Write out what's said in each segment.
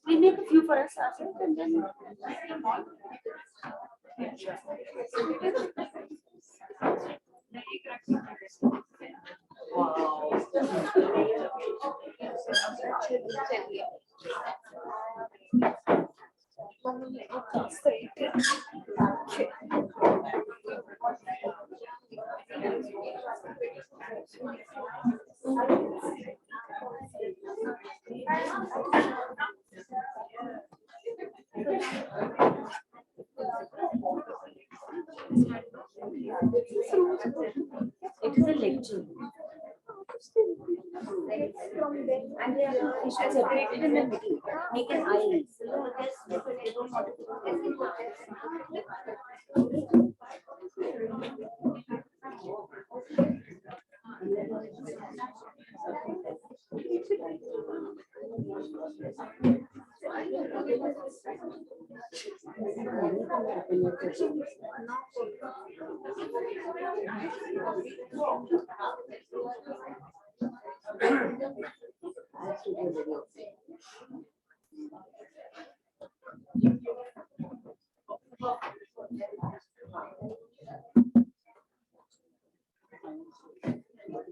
We make a few for us and then it is a lecture. And they should separate it in the middle. Make an eye.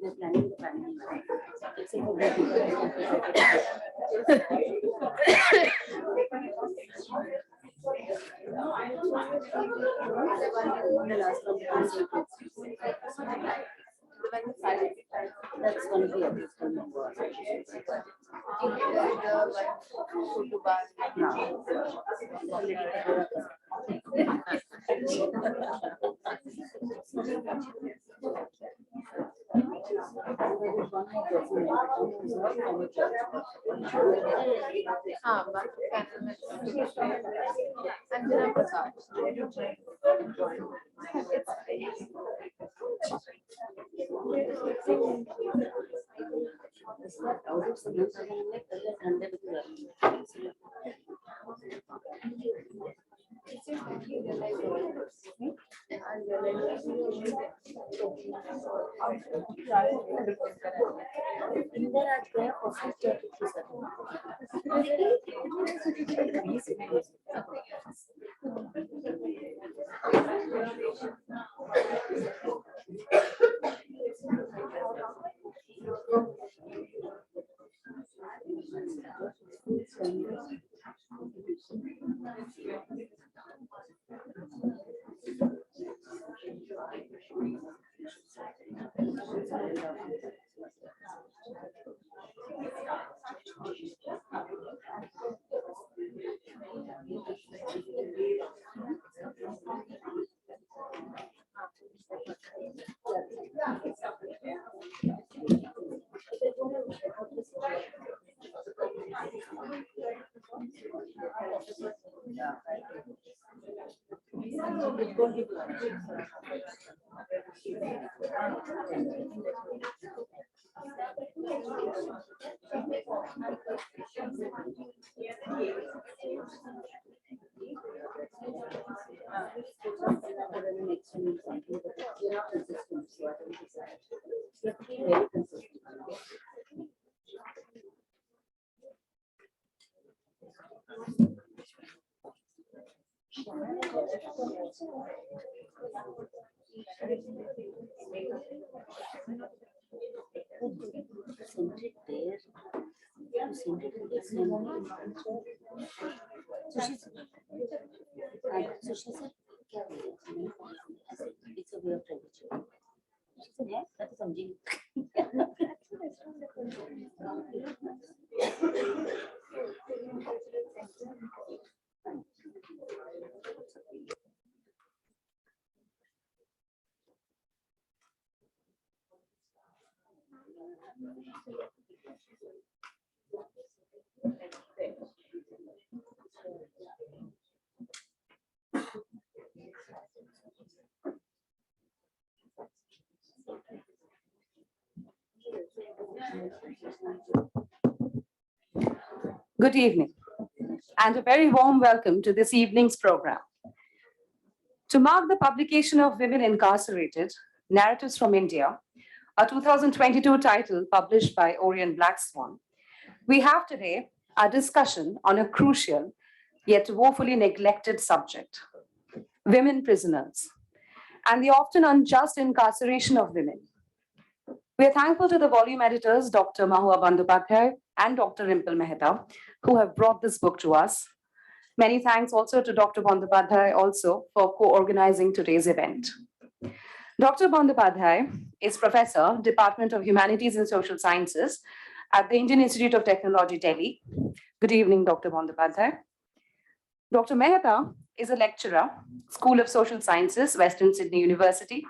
They're planning the family. That's one of the other Anjana Prakash. So she said, it's a way of tradition. She said, yes, that is something. Good evening, and a very warm welcome to this evening's program. To mark the publication of Women Incarcerated, Narratives from India, a 2022 title published by Orient Black Swan, we have today a discussion on a crucial yet woefully neglected subject, women prisoners, and the often unjust incarceration of women. We are thankful to the volume editors, Dr. Mahua Bandyopadhyay and Dr. Rimpal Mehta, who have brought this book to us. Many thanks also to Dr. Bandyopadhyay also for co-organizing today's event. Dr. Bandyopadhyay is Professor, Department of Humanities and Social Sciences at the Indian Institute of Technology, Delhi. Good evening, Dr. Bandyopadhyay. Dr. Mehta is a lecturer, School of Social Sciences, Western Sydney University.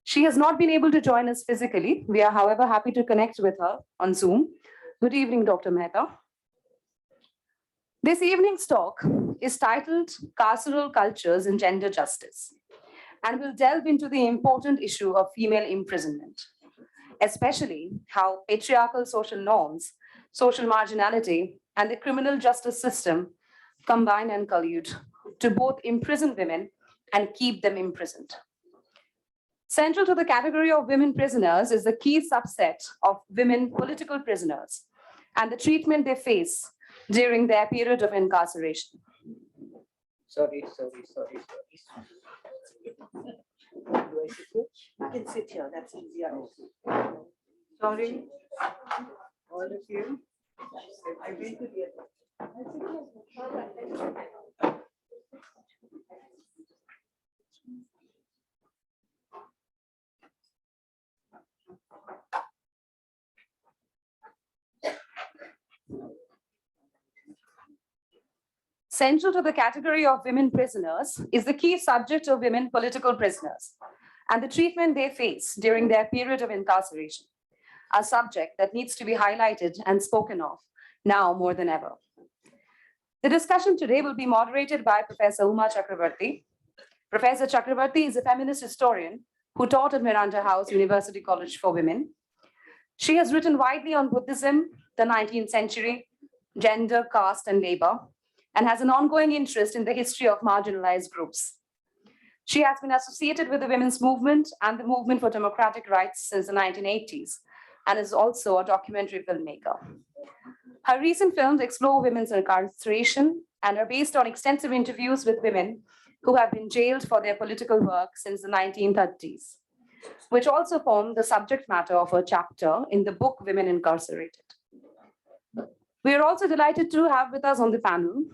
She has not been able to join us physically. We are, however, happy to connect with her on Zoom. Good evening, Dr. Mehta. This evening's talk is titled Carceral Cultures and Gender Justice, and will delve into the important issue of female imprisonment, especially how patriarchal social norms, social marginality, and the criminal justice system combine and collude to both imprison women and keep them imprisoned. Central to the category of women prisoners is the key subset of women political prisoners and the treatment they face during their period of incarceration. Sorry. Do I sit here? You can sit here, that's easier. Sorry, all of you. I've been to the Central to the category of women prisoners is the key subject of women political prisoners and the treatment they face during their period of incarceration, a subject that needs to be highlighted and spoken of now more than ever. The discussion today will be moderated by Professor Uma Chakravarti. Professor Chakravarti is a feminist historian who taught at Miranda House University College for Women. She has written widely on Buddhism, the 19th century, gender, caste, and labor, and has an ongoing interest in the history of marginalized groups. She has been associated with the women's movement and the movement for democratic rights since the 1980s, and is also a documentary filmmaker. Her recent films explore women's incarceration and are based on extensive interviews with women who have been jailed for their political work since the 1930s, which also form the subject matter of her chapter in the book Women Incarcerated. We are also delighted to have with us on the panel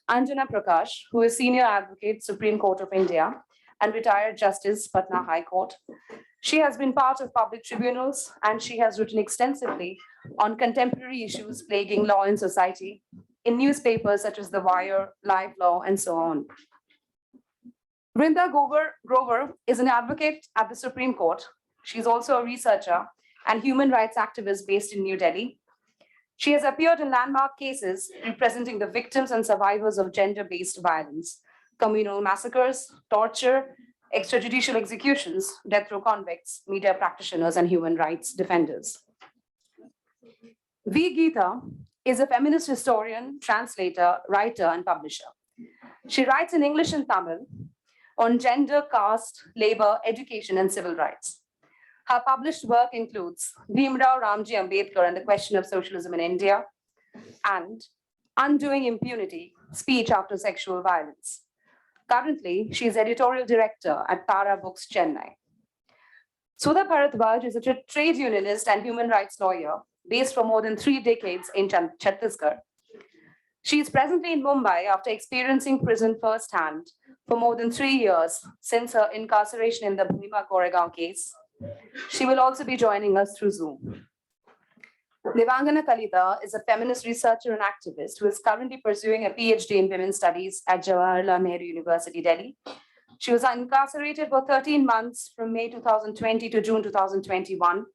Anjana Prakash, who is Senior Advocate, Supreme Court of India, and retired Justice, Patna High Court. She has been part of public tribunals, and she has written extensively on contemporary issues plaguing law and society in newspapers such as The Wire, Live Law, and so on. Vrinda Grover is an advocate at the Supreme Court. She's also a researcher and human rights activist based in New Delhi. She has appeared in landmark cases representing the victims and survivors of gender-based violence, communal massacres, torture, extrajudicial executions, death row convicts, media practitioners, and human rights defenders. Geetha is a feminist historian, translator, writer, and publisher. She writes in English and Tamil on gender, caste, labor, education, and civil rights. Her published work includes Bhimrao Ramji Ambedkar and the Question of Socialism in India, and Undoing Impunity, Speech After Sexual Violence. Currently, she is editorial director at Tara Books, Chennai. Sudha Bharadwaj is a trade unionist and human rights lawyer based for more than 3 decades in Chhattisgarh. She is presently in Mumbai after experiencing prison firsthand for more than 3 years since her incarceration in the Bhima Koregaon case. She will also be joining us through Zoom. Devangana Kalita is a feminist researcher and activist who is currently pursuing a PhD in women's studies at Jawaharlal Nehru University, Delhi. She was incarcerated for 13 months from May 2020 to June 2021,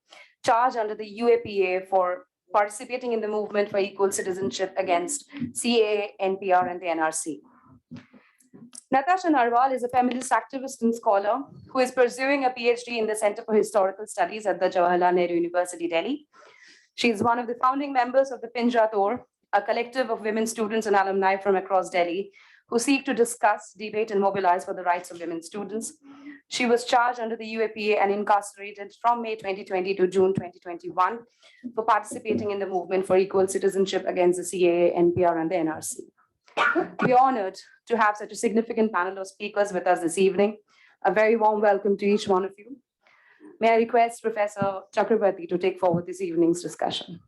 charged under the UAPA for participating in the movement for equal citizenship against CAA, NPR, and the NRC. Natasha Narwal is a feminist activist and scholar who is pursuing a PhD in the Center for Historical Studies at the Jawaharlal Nehru University, Delhi. She is one of the founding members of the Pinja Tor, a collective of women students and alumni from across Delhi who seek to discuss, debate, and mobilize for the rights of women students. She was charged under the UAPA and incarcerated from May 2020 to June 2021 for participating in the movement for equal citizenship against the CAA, NPR, and the NRC. We are honored to have such a significant panel of speakers with us this evening. A very warm welcome to each one of you. May I request Professor Chakravarti to take forward this evening's discussion.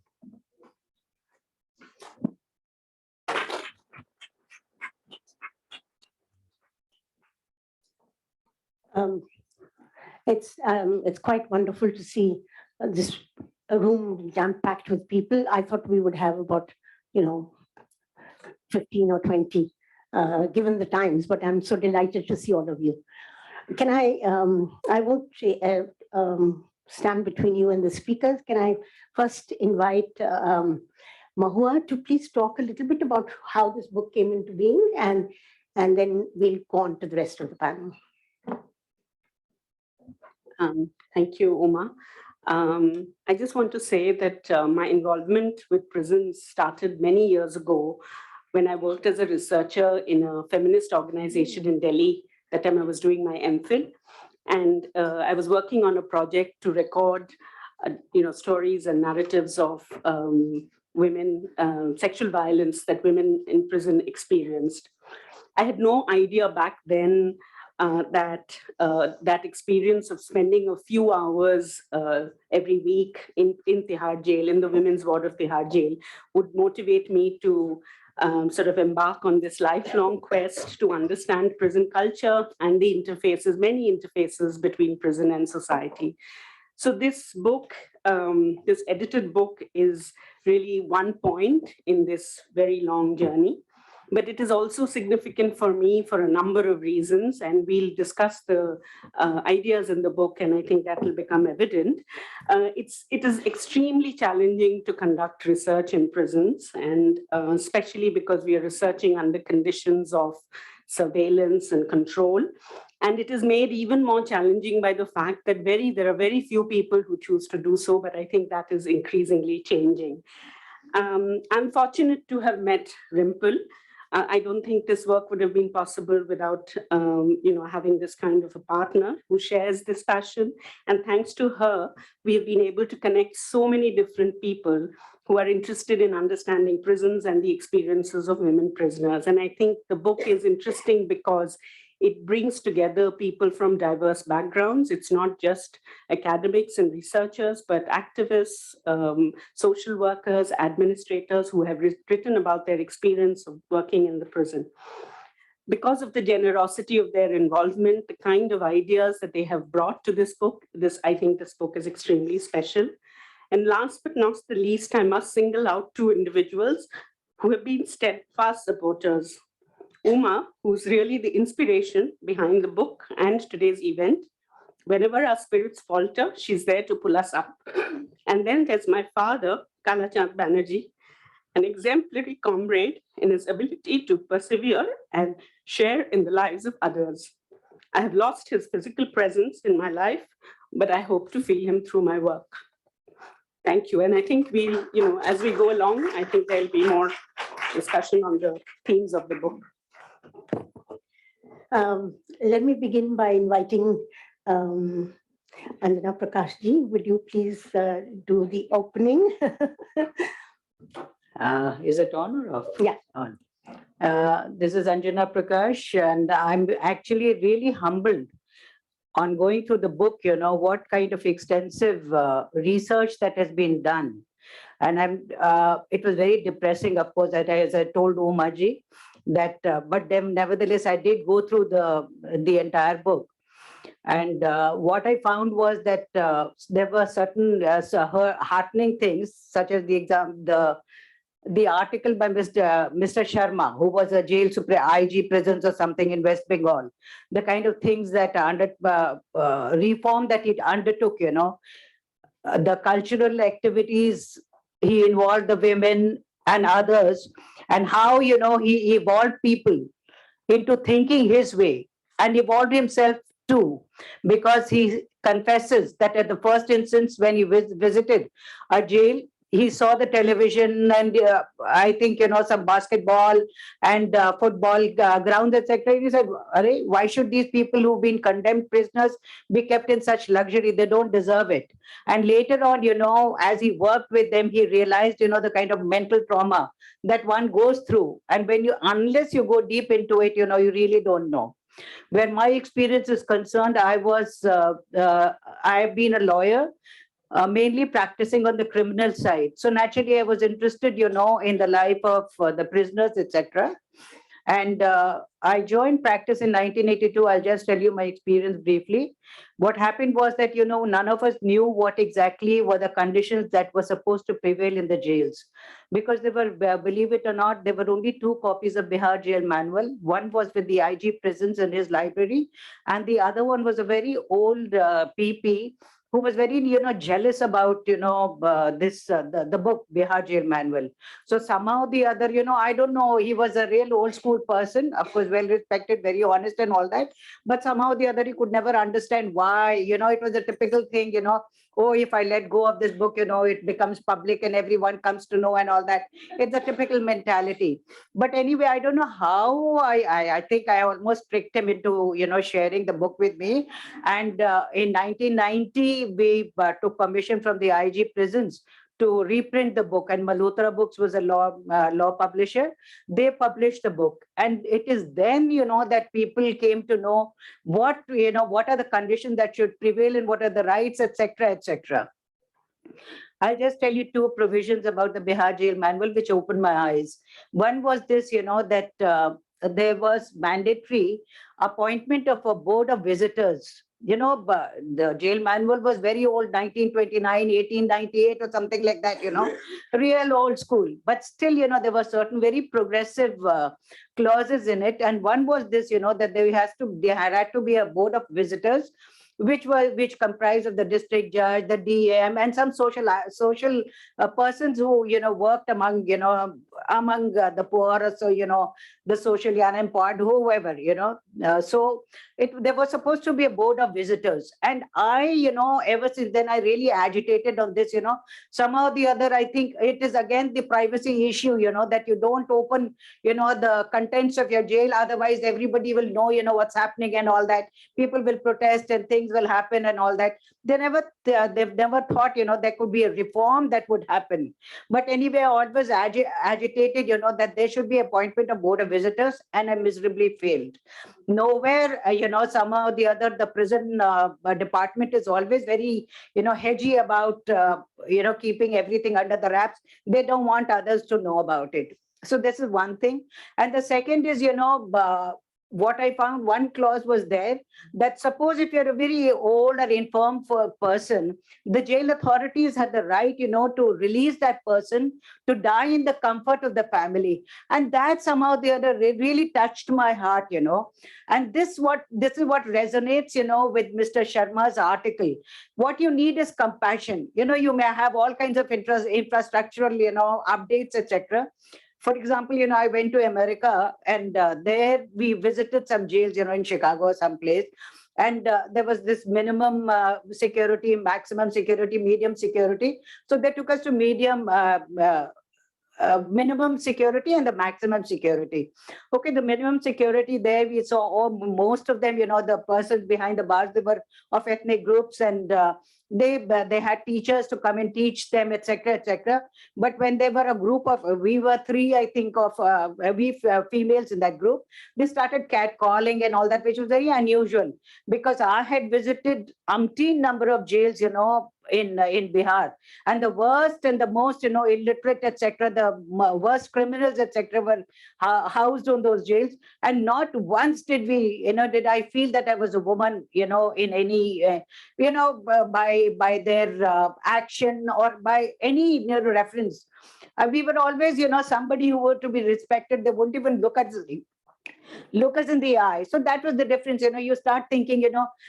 It's quite wonderful to see this room jam-packed with people. I thought we would have about, 15 or 20, given the times, but I'm so delighted to see all of you. Can I won't stand between you and the speakers. Can I first invite Mahua to please talk a little bit about how this book came into being, and then we'll go on to the rest of the panel. Thank you, Uma. I just want to say that my involvement with prisons started many years ago when I worked as a researcher in a feminist organization in Delhi. That time I was doing my MPhil, and I was working on a project to record, stories and narratives of women, sexual violence that women in prison experienced. I had no idea back then that experience of spending a few hours every week in Tihar jail, in the women's ward of Tihar jail, would motivate me to sort of embark on this lifelong quest to understand prison culture and the interfaces, many interfaces between prison and society. So this book, this edited book, is really one point in this very long journey. But it is also significant for me for a number of reasons, and we'll discuss the ideas in the book, and I think that will become evident. It is extremely challenging to conduct research in prisons, and especially because we are researching under conditions of surveillance and control. And it is made even more challenging by the fact that there are very few people who choose to do so, but I think that is increasingly changing. I'm fortunate to have met Rimple. I don't think this work would have been possible without, having this kind of a partner who shares this passion. And thanks to her, we have been able to connect so many different people who are interested in understanding prisons and the experiences of women prisoners. And I think the book is interesting because it brings together people from diverse backgrounds. It's not just academics and researchers, but activists, social workers, administrators who have written about their experience of working in the prison. Because of the generosity of their involvement, the kind of ideas that they have brought to this book, I think this book is extremely special. And last but not the least, I must single out two individuals who have been steadfast supporters. Uma, who's really the inspiration behind the book and today's event. Whenever our spirits falter, she's there to pull us up. And then there's my father, Kalachand Banerjee, an exemplary comrade in his ability to persevere and share in the lives of others. I have lost his physical presence in my life, but I hope to feel him through my work. Thank you. And I think as we go along, I think there'll be more discussion on the themes of the book. Let me begin by inviting Anjana Prakash ji. Would you please do the opening? Is it on or off? Yeah. On. This is Anjana Prakash, and I'm actually really humbled on going through the book, what kind of extensive research that has been done. And it was very depressing, of course, as I told Uma ji, but then nevertheless, I did go through the entire book. And what I found was that there were certain heartening things, such as the article by Mr. Sharma, who was a jail IG prisons or something in West Bengal, the kind of things that reform that it undertook, the cultural activities, he involved the women and others, and how, he evolved people into thinking his way and evolved himself too, because he confesses that at the first instance, when he visited a jail, he saw the television and I think, some basketball and football grounds, etc. He said, "Arey, why should these people who've been condemned prisoners be kept in such luxury? They don't deserve it." And later on, as he worked with them, he realized, the kind of mental trauma that one goes through. And unless you go deep into it, you really don't know. Where my experience is concerned, I have been a lawyer, mainly practicing on the criminal side. So naturally, I was interested, in the life of the prisoners, etc. And I joined practice in 1982. I'll just tell you my experience briefly. What happened was that, none of us knew what exactly were the conditions that were supposed to prevail in the jails. Because there were, believe it or not, there were only 2 copies of Bihar Jail Manual. One was with the IG Prisons in his library, and the other one was a very old PP who was very, jealous about, the book, Bihar Jail Manual. So somehow the other, I don't know, he was a real old school person, of course, well respected, very honest and all that. But somehow the other, he could never understand why, it was a typical thing, oh, if I let go of this book, it becomes public and everyone comes to know and all that. It's a typical mentality. But anyway, I don't know how I think I almost tricked him into, sharing the book with me. And in 1990, we took permission from the IG prisons to reprint the book, and Malhotra Books was a law publisher. They published the book, and it is then, that people came to know what are the conditions that should prevail and what are the rights, etc., etc. I'll just tell you 2 provisions about the Bihar Jail Manual which opened my eyes. One was this, that there was mandatory appointment of a board of visitors. The jail manual was very old, 1929, 1898 or something like that, real old school. But still, there were certain very progressive clauses in it. And one was this, that there had to be a board of visitors, which comprised of the district judge, the DM, and some social persons who worked among the poor, so the socially unemployed, whoever, so there was supposed to be a board of visitors. And I, ever since then, I really agitated on this. Somehow the other, I think it is again the privacy issue, that you don't open the contents of your jail, otherwise everybody will know what's happening and all that. People will protest and things will happen and all that. They've never thought there could be a reform that would happen. But anyway, I always agitated that there should be appointment of board of visitors, and I miserably failed. Nowhere, somehow the other, the prison department is always very hedgy about keeping everything under the wraps. They don't want others to know about it. So this is one thing. And the second is, what I found, one clause was there that suppose if you're a very old or infirm person, the jail authorities had the right, to release that person to die in the comfort of the family. And that somehow the other really touched my heart, And this is what resonates, with Mr. Sharma's article. What you need is compassion. You may have all kinds of infrastructural, updates, etc. For example, I went to America, and there we visited some jails, in Chicago or someplace. And there was this minimum security, maximum security, medium security. So they took us to minimum security and the maximum security. Okay, the minimum security there, we saw most of them, the persons behind the bars, they were of ethnic groups, and they had teachers to come and teach them, etc., etc. But when they were a group of, we were 3, I think, of females in that group, they started catcalling and all that, which was very unusual, because I had visited umpteen number of jails, in Bihar, and the worst and the most illiterate, etc., the worst criminals, etc., were housed on those jails. And not once did I feel that I was a woman, in any by their action or by any reference. We were always somebody who were to be respected. They wouldn't even look at look us in the eye. So that was the difference. You start thinking,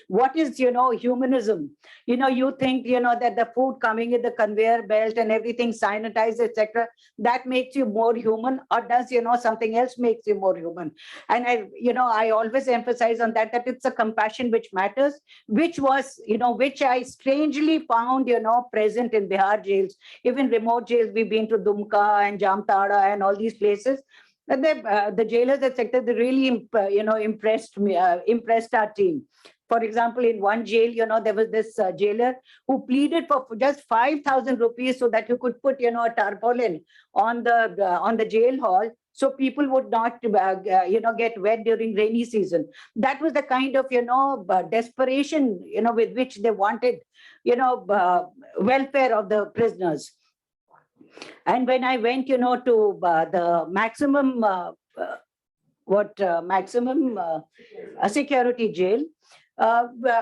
what is, humanism? You think, that the food coming in the conveyor belt and everything sanitized, etc., that makes you more human, or does, something else makes you more human? And I always emphasize on that it's a compassion which matters, which was, which I strangely found, present in Bihar jails, even remote jails. We've been to Dumka and Jamtara and all these places. And the jailers, etc., they really, impressed me, impressed our team. For example, in one jail, there was this jailer who pleaded for just 5,000 rupees so that you could put, a tarpaulin on the jail hall, so people would not, get wet during rainy season. That was the kind of, desperation, with which they wanted, welfare of the prisoners. And when I went, to the maximum, security jail,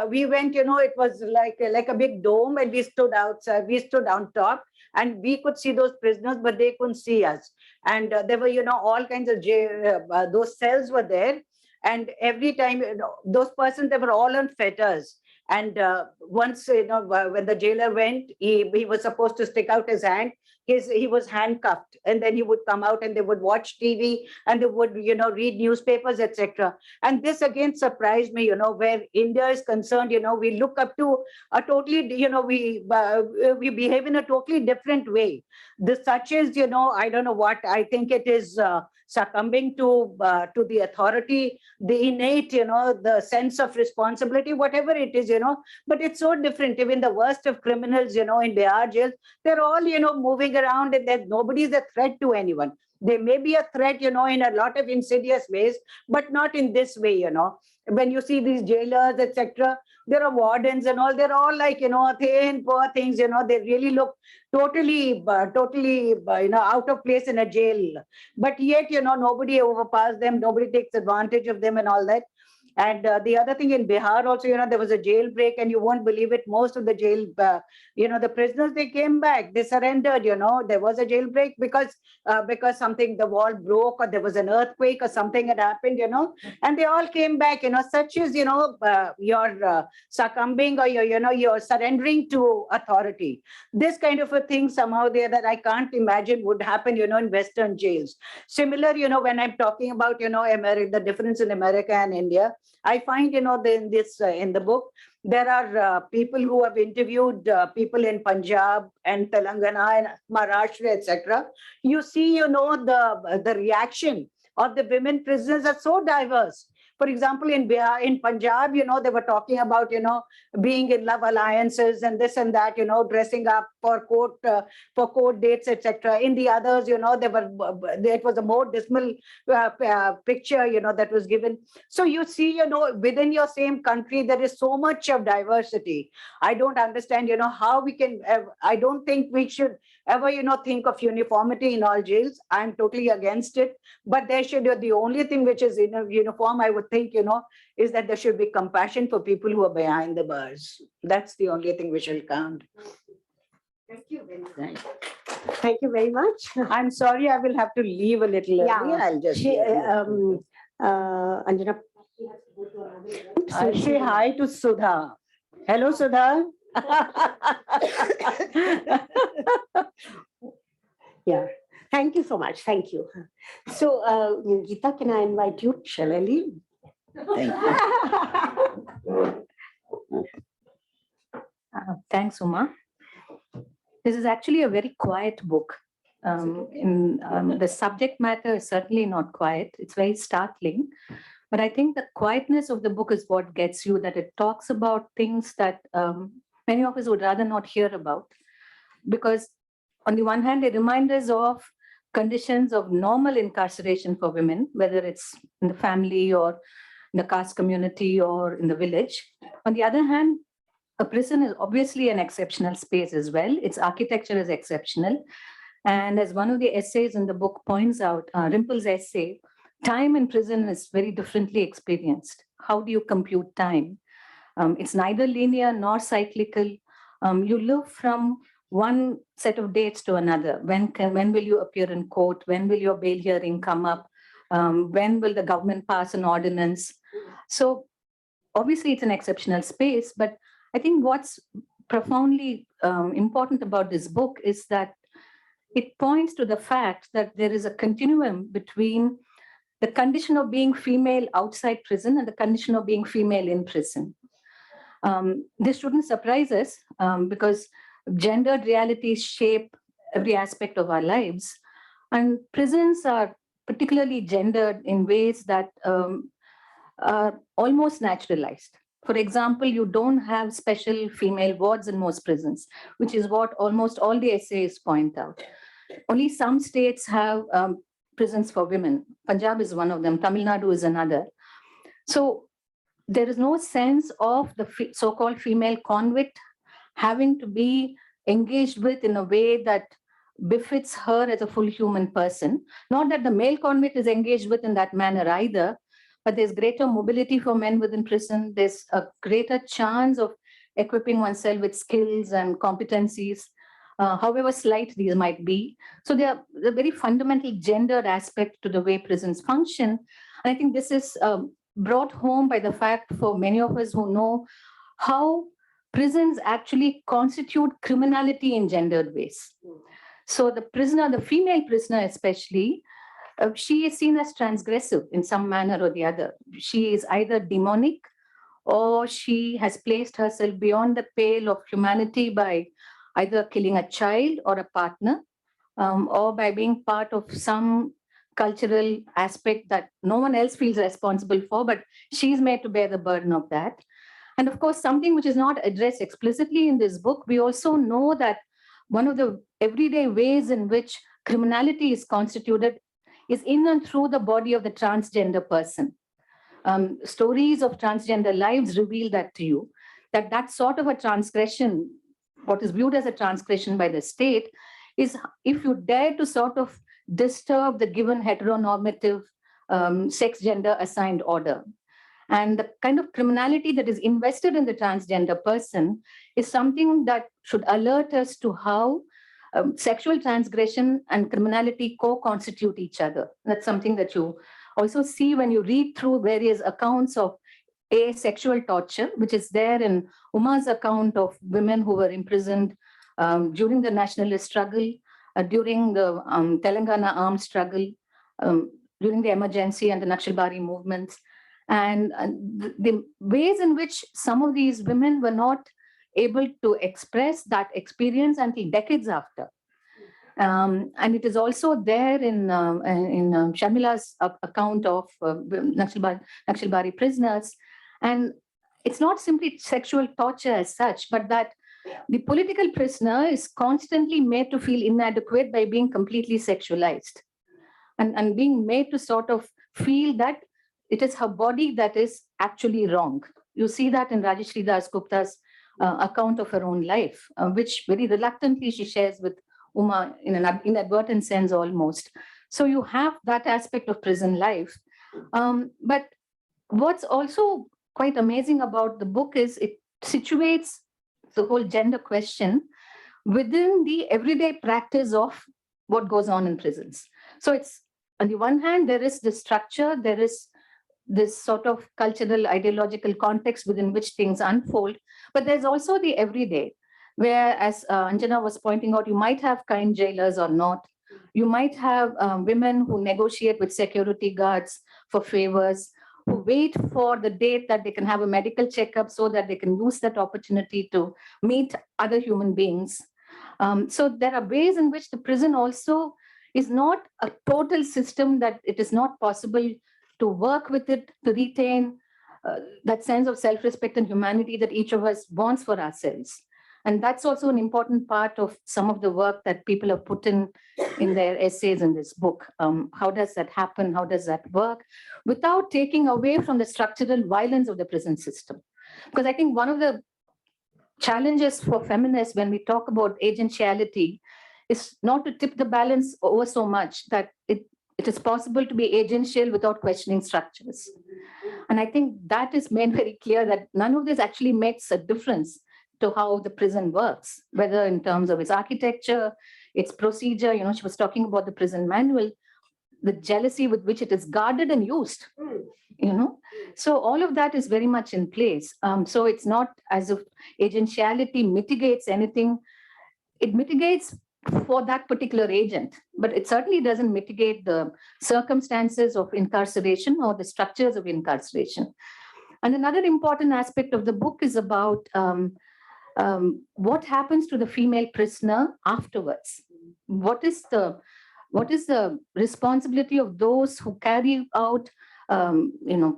we went, it was like a big dome, and we stood outside, we stood on top, and we could see those prisoners, but they couldn't see us. And there were, all kinds of jail, those cells were there. And every time, those persons, they were all on fetters. And once, when the jailer went, he was supposed to stick out his hand. He was handcuffed, and then he would come out, and they would watch TV, and they would, read newspapers, etc. And this again surprised me, where India is concerned, we look up to a totally, we behave in a totally different way. Such is, I don't know what, I think it is succumbing to the authority, the innate, the sense of responsibility, whatever it is, but it's so different. Even the worst of criminals, in Bihar jails, they're all, moving around, and that nobody's a threat to anyone. They may be a threat, in a lot of insidious ways, but not in this way, When you see these jailers, etc., there are wardens and all, they're all like, thin, poor things, they really look totally, out of place in a jail. But yet, nobody overpowers them, nobody takes advantage of them and all that. And the other thing in Bihar also, there was a jailbreak, and you won't believe it. Most of the jail, the prisoners, they came back, they surrendered. There was a jailbreak because something, the wall broke, or there was an earthquake, or something had happened, and they all came back. Such is, your succumbing, or you're surrendering to authority. This kind of a thing somehow there that I can't imagine would happen, in Western jails. Similar, when I'm talking about, America, the difference in America and India, I find, in the book, there are people who have interviewed people in Punjab and Telangana and Maharashtra, etc. You see, the reaction of the women prisoners are so diverse. For example, in Punjab, they were talking about, being in love alliances and this and that, dressing up for court dates, etc. In the others, it was a more dismal picture, that was given. So you see, within your same country, there is so much of diversity. I don't understand, how we can, I don't think we should ever, think of uniformity in all jails. I'm totally against it. But there should, the only thing which is uniform, I would think, is that there should be compassion for people who are behind the bars. That's the only thing which will count. Thank you very much. Thank you very much. I'm sorry, I will have to leave a little early. I'll just Anjana. I'll say hi to Sudha. Hello, Sudha. Yeah. Thank you so much. Thank you. So, Geetha, can I invite you? Shall I leave? Thank you. Thanks, Uma. This is actually a very quiet book. The subject matter is certainly not quiet. It's very startling. But I think the quietness of the book is what gets you, that it talks about things that many of us would rather not hear about. Because on the one hand, they remind us of conditions of normal incarceration for women, whether it's in the family or in the caste community or in the village. On the other hand, a prison is obviously an exceptional space as well. Its architecture is exceptional. And as one of the essays in the book points out, Rimple's essay, time in prison is very differently experienced. How do you compute time? It's neither linear nor cyclical. You live from one set of dates to another. When will you appear in court? When will your bail hearing come up? When will the government pass an ordinance? So obviously it's an exceptional space, but I think what's profoundly important about this book is that it points to the fact that there is a continuum between the condition of being female outside prison and the condition of being female in prison. This shouldn't surprise us because gendered realities shape every aspect of our lives. And prisons are particularly gendered in ways that are almost naturalized. For example, you don't have special female wards in most prisons, which is what almost all the essays point out. Only some states have prisons for women. Punjab is one of them, Tamil Nadu is another. So there is no sense of the so-called female convict having to be engaged with in a way that befits her as a full human person. Not that the male convict is engaged with in that manner either, but there's greater mobility for men within prison. There's a greater chance of equipping oneself with skills and competencies, however slight these might be. So there are a very fundamental gendered aspect to the way prisons function. And I think this is brought home by the fact for many of us who know how prisons actually constitute criminality in gendered ways. So the prisoner, the female prisoner especially, she is seen as transgressive in some manner or the other. She is either demonic or she has placed herself beyond the pale of humanity by either killing a child or a partner, or by being part of some cultural aspect that no one else feels responsible for, but she's made to bear the burden of that. And of course, something which is not addressed explicitly in this book, we also know that one of the everyday ways in which criminality is constituted is in and through the body of the transgender person. Stories of transgender lives reveal that to you, that sort of a transgression, what is viewed as a transgression by the state, is if you dare to sort of disturb the given heteronormative sex gender assigned order. And the kind of criminality that is invested in the transgender person is something that should alert us to how sexual transgression and criminality co-constitute each other. That's something that you also see when you read through various accounts of sexual torture, which is there in Uma's account of women who were imprisoned during the nationalist struggle, during the Telangana armed struggle, during the emergency and the Naxalbari movements. And the ways in which some of these women were not able to express that experience until decades after. And it is also there in Sharmila's account of Naxalbari prisoners. And it's not simply sexual torture as such, but that the political prisoner is constantly made to feel inadequate by being completely sexualized and being made to sort of feel that it is her body that is actually wrong. You see that in Rajeshri Das Gupta's account of her own life, which very reluctantly she shares with Uma in an inadvertent sense almost. So you have that aspect of prison life. But what's also quite amazing about the book is it situates the whole gender question within the everyday practice of what goes on in prisons. So it's, on the one hand, there is the structure, there is this sort of cultural, ideological context within which things unfold, but there's also the everyday, where, as Anjana was pointing out, you might have kind jailers or not. You might have women who negotiate with security guards for favors, who wait for the date that they can have a medical checkup so that they can use that opportunity to meet other human beings. So there are ways in which the prison also is not a total system that it is not possible to work with it, to retain that sense of self-respect and humanity that each of us wants for ourselves. And that's also an important part of some of the work that people have put in their essays in this book. How does that happen? How does that work? Without taking away from the structural violence of the prison system. Because I think one of the challenges for feminists when we talk about agentiality is not to tip the balance over so much that it is possible to be agential without questioning structures. And I think that is made very clear that none of this actually makes a difference to how the prison works, whether in terms of its architecture, its procedure. You know, she was talking about the prison manual. the jealousy with which it is guarded and used, you know. So all of that is very much in place. So it's not as if agentiality mitigates anything. It mitigates for that particular agent, but it certainly doesn't mitigate the circumstances of incarceration or the structures of incarceration. And another important aspect of the book is about what happens to the female prisoner afterwards. What is the responsibility of those who carry out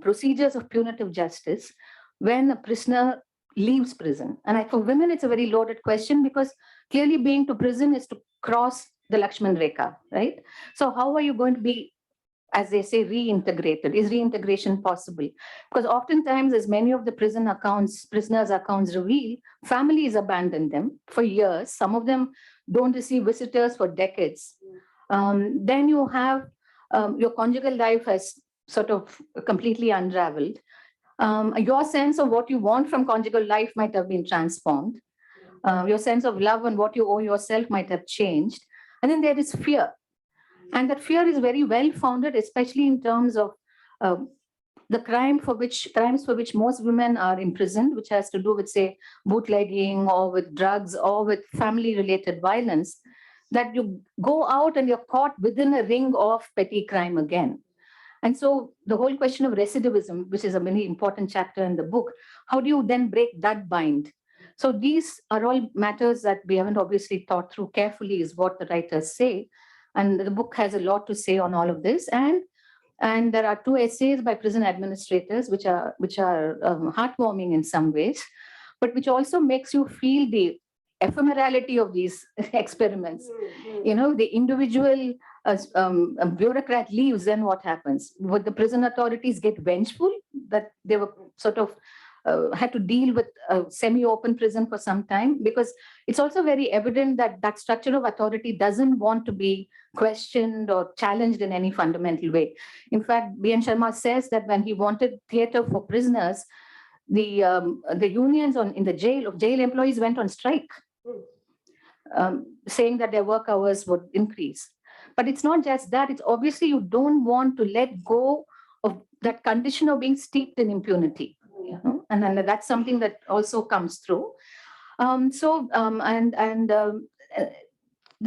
procedures of punitive justice when a prisoner leaves prison? And for women, it's a very loaded question, because clearly being to prison is to cross the Lakshman Rekha, right? So how are you going to be, as they say, reintegrated? Is reintegration possible? Because oftentimes, as many of the prisoners' accounts reveal, families abandon them for years. Some of them don't receive visitors for decades. Then you have your conjugal life has sort of completely unraveled. Your sense of what you want from conjugal life might have been transformed. Your sense of love and what you owe yourself might have changed. And then there is fear. And that fear is very well founded, especially in terms of the crimes for which most women are imprisoned, which has to do with, say, bootlegging or with drugs or with family-related violence, that you go out and you're caught within a ring of petty crime again. And so the whole question of recidivism, which is a very important chapter in the book, how do you then break that bind? So these are all matters that we haven't obviously thought through carefully, is what the writers say. And the book has a lot to say on all of this. And there are 2 essays by prison administrators, which are heartwarming in some ways, but which also makes you feel the ephemerality of these experiments. You know, the individual bureaucrat leaves, then what happens? Would the prison authorities get vengeful that they were sort of had to deal with a semi-open prison for some time? Because it's also very evident that that structure of authority doesn't want to be questioned or challenged in any fundamental way. In fact, B.N. Sharma says that when he wanted theatre for prisoners, the unions in the jail employees went on strike, saying that their work hours would increase. But it's not just that. It's obviously you don't want to let go of that condition of being steeped in impunity. You know? And then that's something that also comes through. The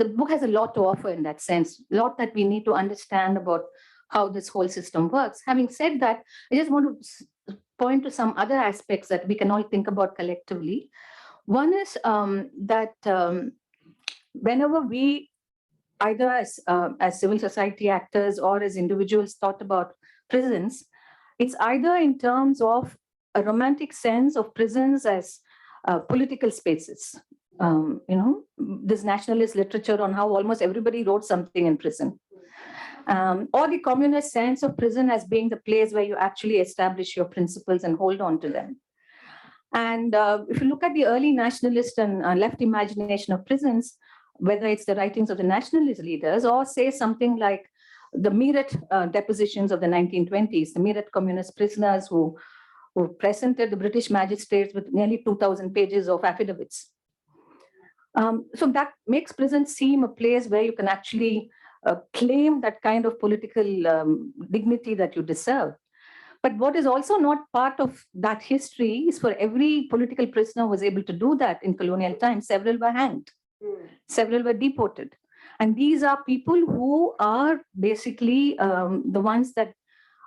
book has a lot to offer in that sense, a lot that we need to understand about how this whole system works. Having said that, I just want to point to some other aspects that we can all think about collectively. One is that whenever we, either as civil society actors or as individuals, thought about prisons, it's either in terms of a romantic sense of prisons as political spaces. This nationalist literature on how almost everybody wrote something in prison. Or the communist sense of prison as being the place where you actually establish your principles and hold on to them. And if you look at the early nationalist and left imagination of prisons, whether it's the writings of the nationalist leaders or say something like the Meerut depositions of the 1920s, the Meerut communist prisoners who presented the British magistrates with nearly 2,000 pages of affidavits. So that makes prison seem a place where you can actually claim that kind of political dignity that you deserve. But what is also not part of that history is for every political prisoner who was able to do that in colonial times, several were hanged, several were deported. And these are people who are basically the ones that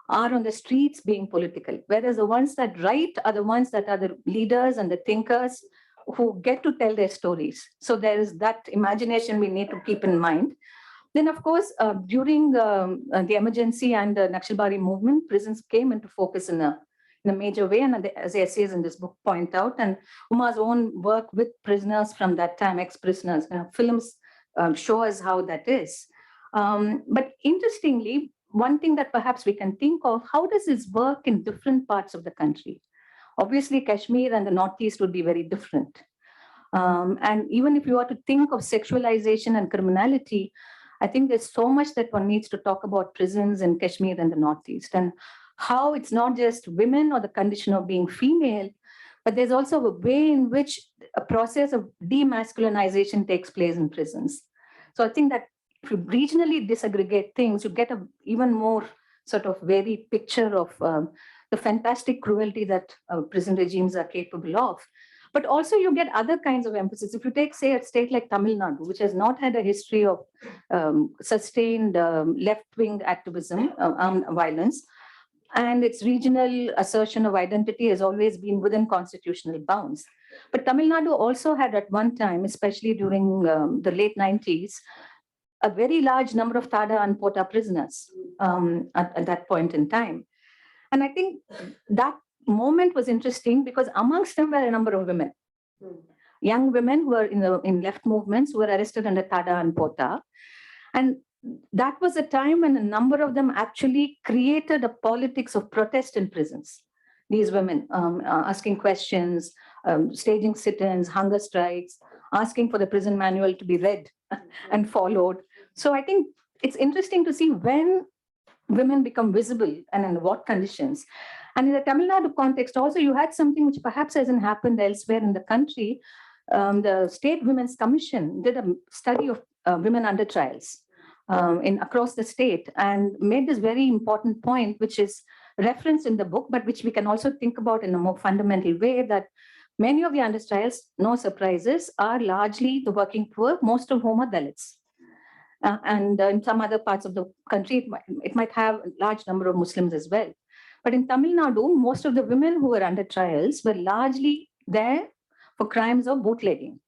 are on the streets being political, whereas the ones that write are the ones that are the leaders and the thinkers who get to tell their stories. So there is that imagination we need to keep in mind. Then, of course, during the emergency and the Naxalbari movement, prisons came into focus in a major way, and as the essays in this book point out, and Uma's own work with prisoners from that time, ex-prisoners, films show us how that is. But interestingly, one thing that perhaps we can think of, how does this work in different parts of the country? Obviously, Kashmir and the Northeast would be very different. And even if you are to think of sexualization and criminality, I think there's so much that one needs to talk about prisons in Kashmir and the Northeast, and how it's not just women or the condition of being female, but there's also a way in which a process of demasculinization takes place in prisons. So I think that if you regionally disaggregate things, you get a even more sort of varied picture of the fantastic cruelty that prison regimes are capable of. But also you get other kinds of emphasis. If you take, say, a state like Tamil Nadu, which has not had a history of sustained left-wing activism, armed violence, and its regional assertion of identity has always been within constitutional bounds. But Tamil Nadu also had at one time, especially during the late 90s, a very large number of Tada and Pota prisoners at that point in time. And I think that moment was interesting because amongst them were a number of women. Young women who were in left movements who were arrested under Tada and Pota. And that was a time when a number of them actually created a politics of protest in prisons. These women asking questions, staging sit-ins, hunger strikes, asking for the prison manual to be read and followed. So I think it's interesting to see when women become visible and in what conditions. And in the Tamil Nadu context also, you had something which perhaps hasn't happened elsewhere in the country. The State Women's Commission did a study of women under trials across the state and made this very important point, which is referenced in the book, but which we can also think about in a more fundamental way, that many of the under trials, no surprises, are largely the working poor, most of whom are Dalits. And in some other parts of the country, it might have a large number of Muslims as well. But in Tamil Nadu, most of the women who were under trials were largely there for crimes of bootlegging.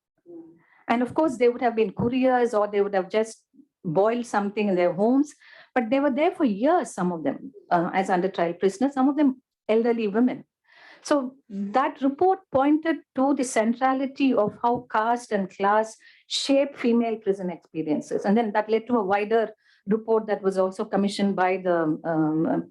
And of course, they would have been couriers or they would have just boiled something in their homes, but they were there for years, some of them, as under trial prisoners, some of them elderly women. So that report pointed to the centrality of how caste and class shape female prison experiences. And then that led to a wider report that was also commissioned by the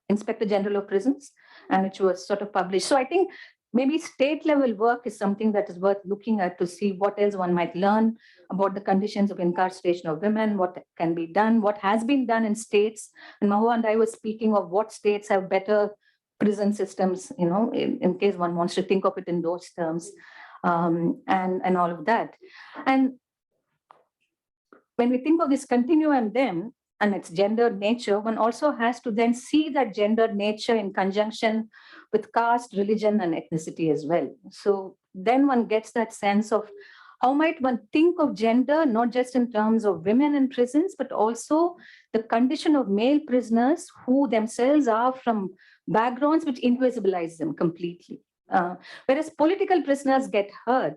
Inspector General of Prisons, and which was sort of published. So I think maybe state level work is something that is worth looking at to see what else one might learn about the conditions of incarceration of women, what can be done, what has been done in states. And Mahua and I were speaking of what states have better prison systems, you know, in case one wants to think of it in those terms, and all of that. And when we think of this continuum then, and its gendered nature, one also has to then see that gendered nature in conjunction with caste, religion, and ethnicity as well. So then one gets that sense of how might one think of gender, not just in terms of women in prisons, but also the condition of male prisoners who themselves are from backgrounds which invisibilize them completely. Whereas political prisoners get heard,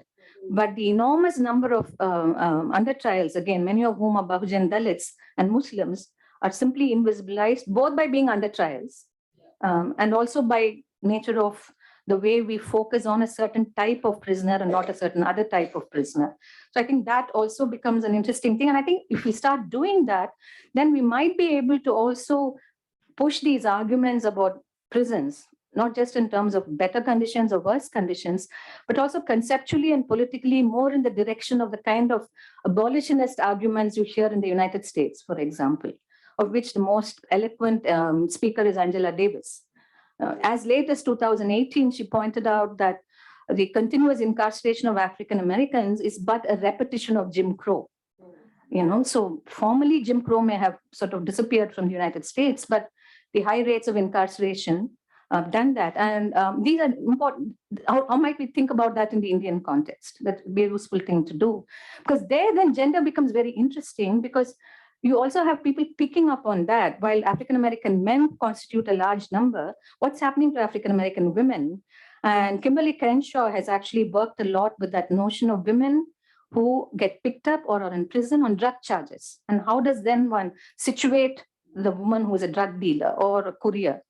but the enormous number of under trials, again, many of whom are Bahujan Dalits and Muslims, are simply invisibilized, both by being under trials and also by nature of the way we focus on a certain type of prisoner and not a certain other type of prisoner. So I think that also becomes an interesting thing. And I think if we start doing that, then we might be able to also push these arguments about prisons, not just in terms of better conditions or worse conditions, but also conceptually and politically more in the direction of the kind of abolitionist arguments you hear in the United States, for example, of which the most eloquent speaker is Angela Davis. As late as 2018, she pointed out that the continuous incarceration of African Americans is but a repetition of Jim Crow. You know, so formally Jim Crow may have sort of disappeared from the United States, but the high rates of incarceration done that. And these are important. How might we think about that in the Indian context? That would be a useful thing to do. Because there then gender becomes very interesting because you also have people picking up on that. While African-American men constitute a large number, what's happening to African-American women? And Kimberly Crenshaw has actually worked a lot with that notion of women who get picked up or are in prison on drug charges. And how does then one situate the woman who is a drug dealer or a courier?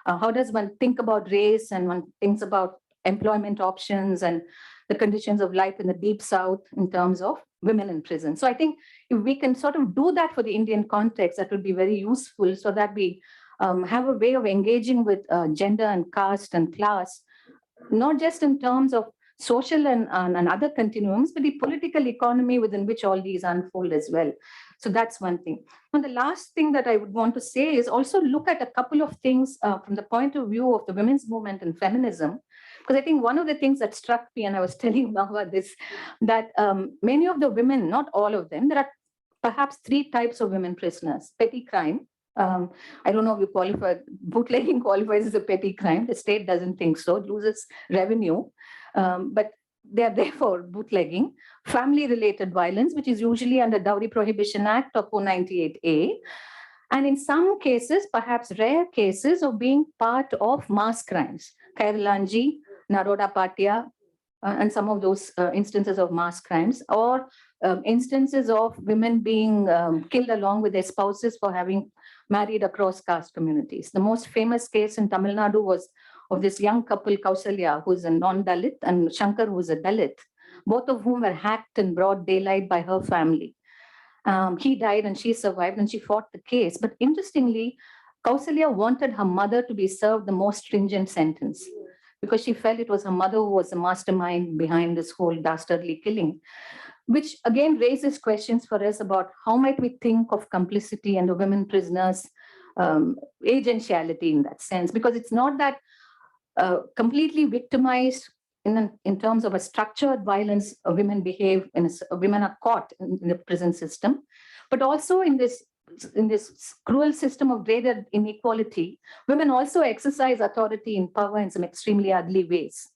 How does one think about race, and one thinks about employment options and the conditions of life in the Deep South in terms of women in prison? So I think if we can sort of do that for the Indian context, that would be very useful, so that we have a way of engaging with gender and caste and class, not just in terms of social and other continuums, but the political economy within which all these unfold as well. So that's one thing. And the last thing that I would want to say is also look at a couple of things from the point of view of the women's movement and feminism. Because I think one of the things that struck me, and I was telling Mahua this, that many of the women, not all of them, there are perhaps three types of women prisoners. Petty crime. I don't know if you qualify, bootlegging qualifies as a petty crime. The state doesn't think so, it loses revenue. But they are there for bootlegging. Family-related violence, which is usually under Dowry Prohibition Act or 498A. And in some cases, perhaps rare cases of being part of mass crimes. Kailalanji, Naroda Patia, and some of those instances of mass crimes, or instances of women being killed along with their spouses for having married across caste communities. The most famous case in Tamil Nadu was of this young couple, Kausalya, who is a non-Dalit, and Shankar, who is a Dalit, both of whom were hacked in broad daylight by her family. He died and she survived and she fought the case. But interestingly, Kausalya wanted her mother to be served the most stringent sentence because she felt it was her mother who was the mastermind behind this whole dastardly killing, which again raises questions for us about how might we think of complicity and the women prisoners' agentiality in that sense, because it's not that completely victimized in terms of a structured violence women behave, women are caught in the prison system, but also in this cruel system of graded inequality, women also exercise authority and power in some extremely ugly ways.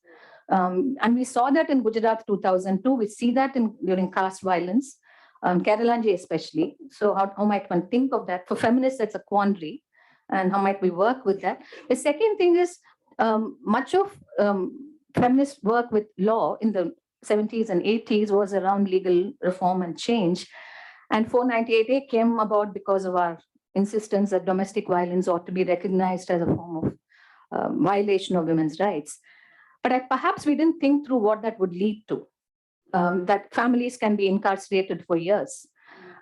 And we saw that in Gujarat 2002, we see that during caste violence, Kailalanji especially. So how might one think of that? For feminists, that's a quandary. And how might we work with that? The second thing is much of feminist work with law in the 70s and 80s was around legal reform and change. And 498A came about because of our insistence that domestic violence ought to be recognized as a form of violation of women's rights. But perhaps we didn't think through what that would lead to, that families can be incarcerated for years.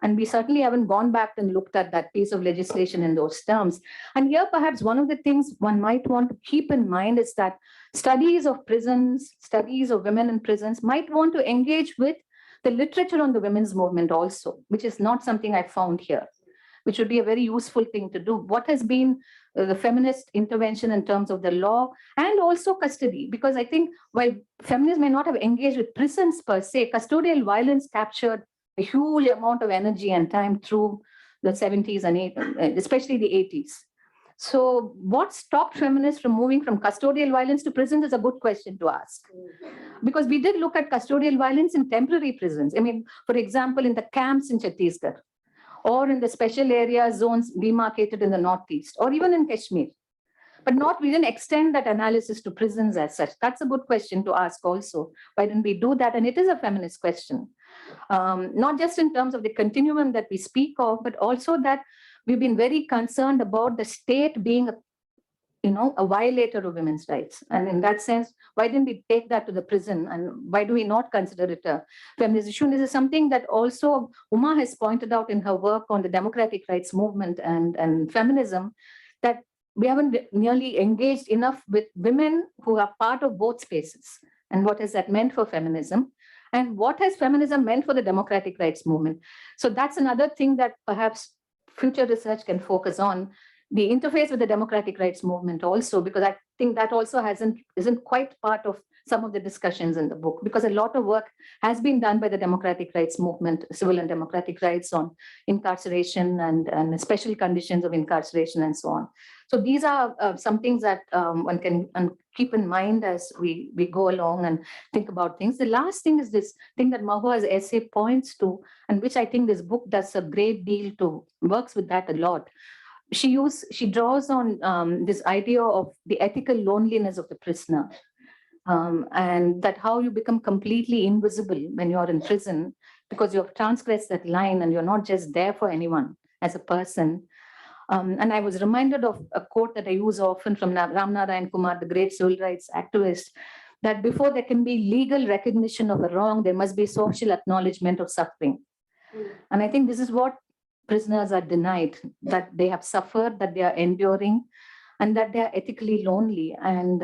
And we certainly haven't gone back and looked at that piece of legislation in those terms. And here, perhaps one of the things one might want to keep in mind is that studies of prisons, studies of women in prisons might want to engage with the literature on the women's movement also, which is not something I found here, which would be a very useful thing to do. What has been the feminist intervention in terms of the law and also custody? Because I think while feminists may not have engaged with prisons per se, custodial violence captured a huge amount of energy and time through the 70s and 80s, especially the 80s. So what stopped feminists from moving from custodial violence to prisons is a good question to ask. Because we did look at custodial violence in temporary prisons. I mean, for example, in the camps in Chhattisgarh, or in the special area zones demarcated in the Northeast, or even in Kashmir. But we didn't extend that analysis to prisons as such. That's a good question to ask also. Why didn't we do that? And it is a feminist question. Not just in terms of the continuum that we speak of, but also that we've been very concerned about the state being a violator of women's rights. And in that sense, why didn't we take that to the prison? And why do we not consider it a feminist issue? And this is something that also Uma has pointed out in her work on the democratic rights movement and feminism, that we haven't nearly engaged enough with women who are part of both spaces. And what has that meant for feminism? And what has feminism meant for the democratic rights movement? So that's another thing that perhaps future research can focus on, the interface with the democratic rights movement also, because I think that also isn't quite part of some of the discussions in the book, because a lot of work has been done by the democratic rights movement, civil and democratic rights on incarceration and special conditions of incarceration and so on. So these are some things that one can keep in mind as we go along and think about things. The last thing is this thing that Mahua's essay points to, and which I think this book does a great deal to, works with that a lot. She draws on this idea of the ethical loneliness of the prisoner, and that how you become completely invisible when you're in prison because you have transgressed that line and you're not just there for anyone as a person. And I was reminded of a quote that I use often from Ram Narayan Kumar, the great civil rights activist, that before there can be legal recognition of a wrong, there must be social acknowledgement of suffering. And I think this is what prisoners are denied, that they have suffered, that they are enduring, and that they are ethically lonely. And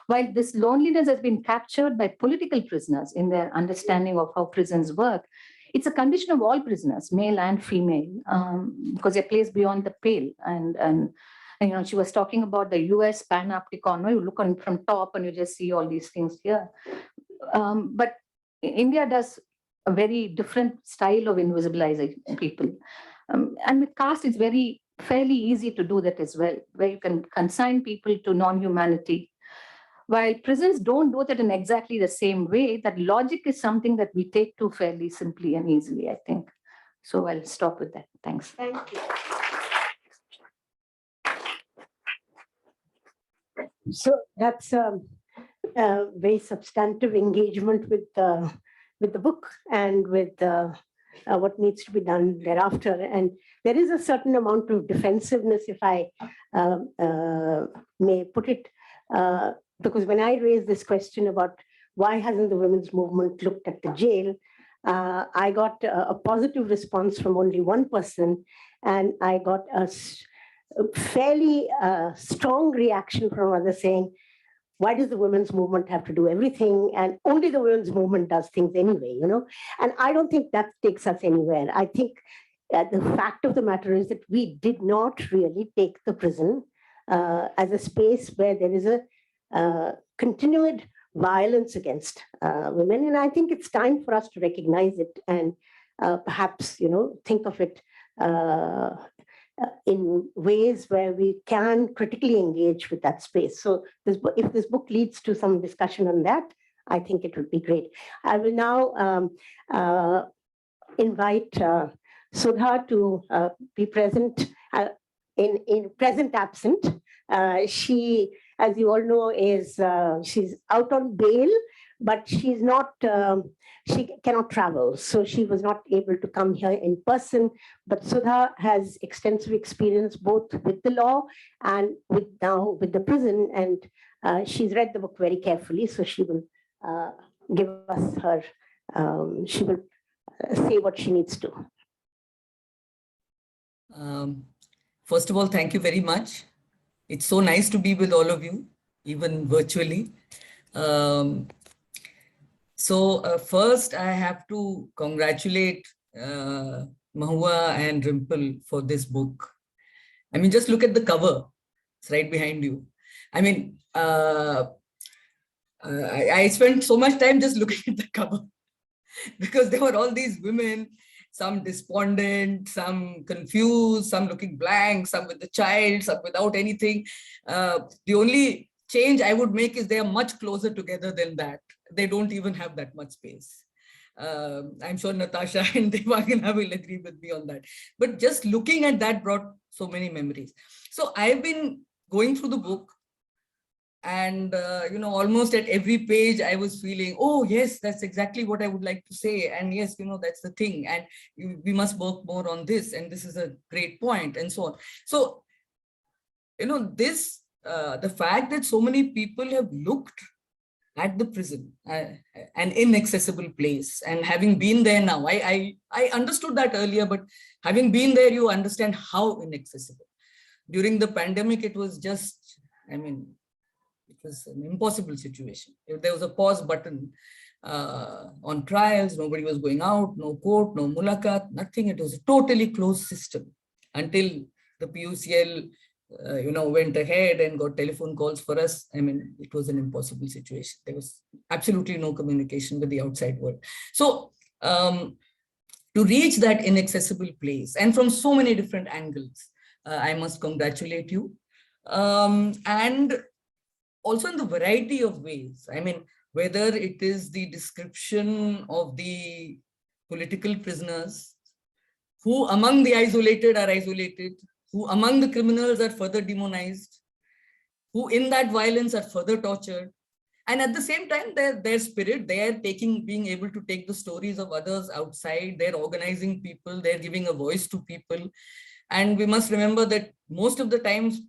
while this loneliness has been captured by political prisoners in their understanding of how prisons work, it's a condition of all prisoners, male and female, because they're placed beyond the pale. And she was talking about the US panopticon. You look from top and you just see all these things here. But India does a very different style of invisibilizing people. And with caste, it's fairly easy to do that as well, where you can consign people to non-humanity. While prisons don't do that in exactly the same way, that logic is something that we take to fairly simply and easily, I think. So I'll stop with that. Thanks. Thank you. So that's a very substantive engagement with the book and with what needs to be done thereafter. And there is a certain amount of defensiveness, if I may put it, because when I raised this question about why hasn't the women's movement looked at the jail, I got a positive response from only one person, and I got a fairly strong reaction from others saying, why does the women's movement have to do everything? And only the women's movement does things anyway, And I don't think that takes us anywhere. I think the fact of the matter is that we did not really take the prison as a space where there is a continued violence against women. And I think it's time for us to recognize it and perhaps, think of it in ways where we can critically engage with that space. So if this book leads to some discussion on that, I think it would be great. I will now invite Sudha to be present in present absent. She, as you all know, she's out on bail, but she's not, she cannot travel. So she was not able to come here in person, but Sudha has extensive experience both with the law and now with the prison. And she's read the book very carefully. So she will give us her, she will say what she needs to. First of all, thank you very much. It's so nice to be with all of you, even virtually. First, I have to congratulate Mahua and Rimple for this book. I mean, just look at the cover. It's right behind you. I mean, I spent so much time just looking at the cover because there were all these women, some despondent, some confused, some looking blank, some with the child, some without anything. The only change I would make is they are much closer together than that. They don't even have that much space. I'm sure Natasha and Devangana will agree with me on that. But just looking at that brought so many memories. So I've been going through the book and, almost at every page I was feeling, oh, yes, that's exactly what I would like to say. And yes, that's the thing. And we must work more on this. And this is a great point and so on. So, the fact that so many people have looked at the prison, an inaccessible place, and having been there now, I understood that earlier, but having been there, you understand how inaccessible. During the pandemic, it was just, it was an impossible situation. If there was a pause button on trials, nobody was going out, no court, no mulakat, nothing. It was a totally closed system until the PUCL went ahead and got telephone calls for us. It was an impossible situation. There was absolutely no communication with the outside world. So to reach that inaccessible place and from so many different angles, I must congratulate you. And also in the variety of ways. Whether it is the description of the political prisoners who among the isolated are isolated, who among the criminals are further demonized, who in that violence are further tortured. And at the same time, their spirit, they are being able to take the stories of others outside, they're organizing people, they're giving a voice to people. And we must remember that most of the times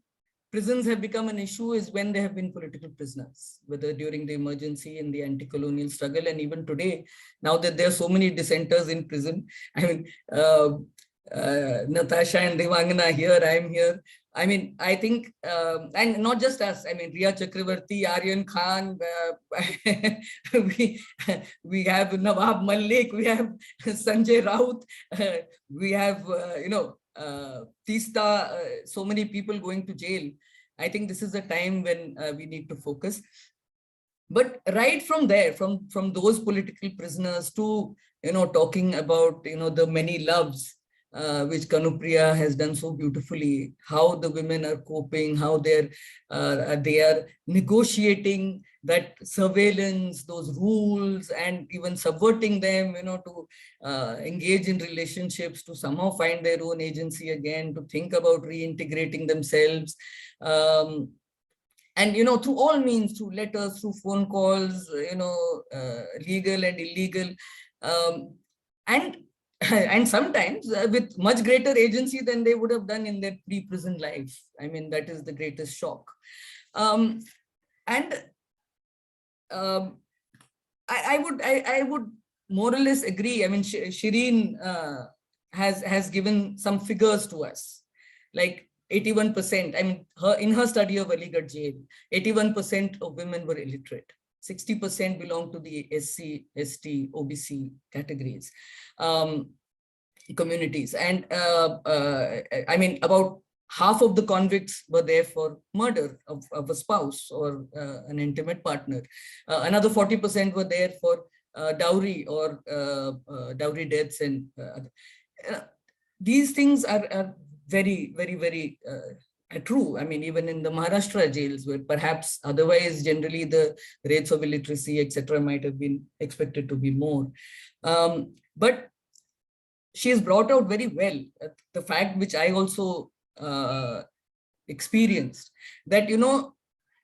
prisons have become an issue is when there have been political prisoners, whether during the emergency in the anti-colonial struggle, and even today, now that there are so many dissenters in prison. Natasha and Devangana here, I'm here. I think, and not just us, Riya Chakravarti, Aryan Khan, we have Nawab Malik, we have Sanjay Raut, we have, Tista, so many people going to jail. I think this is a time when we need to focus. But right from there, from those political prisoners to talking about, the many loves, which Kanupriya has done so beautifully, how the women are coping, how they are negotiating that surveillance, those rules, and even subverting them, to engage in relationships, to somehow find their own agency again, to think about reintegrating themselves. And, through all means, through letters, through phone calls, legal and illegal. And sometimes with much greater agency than they would have done in their pre-prison life. I mean, that is the greatest shock. I would more or less agree. I mean, Shireen has given some figures to us, like 81%. I mean, in her study of Aligarh jail, 81% of women were illiterate. 60% belong to the SC, ST, OBC categories, communities. And I mean, about half of the convicts were there for murder of a spouse or an intimate partner. Another 40% were there for dowry or dowry deaths. And these things are very, very, very true. I mean, even in the Maharashtra jails, where perhaps otherwise generally the rates of illiteracy, etc., might have been expected to be more. But she has brought out very well the fact, which I also experienced, that,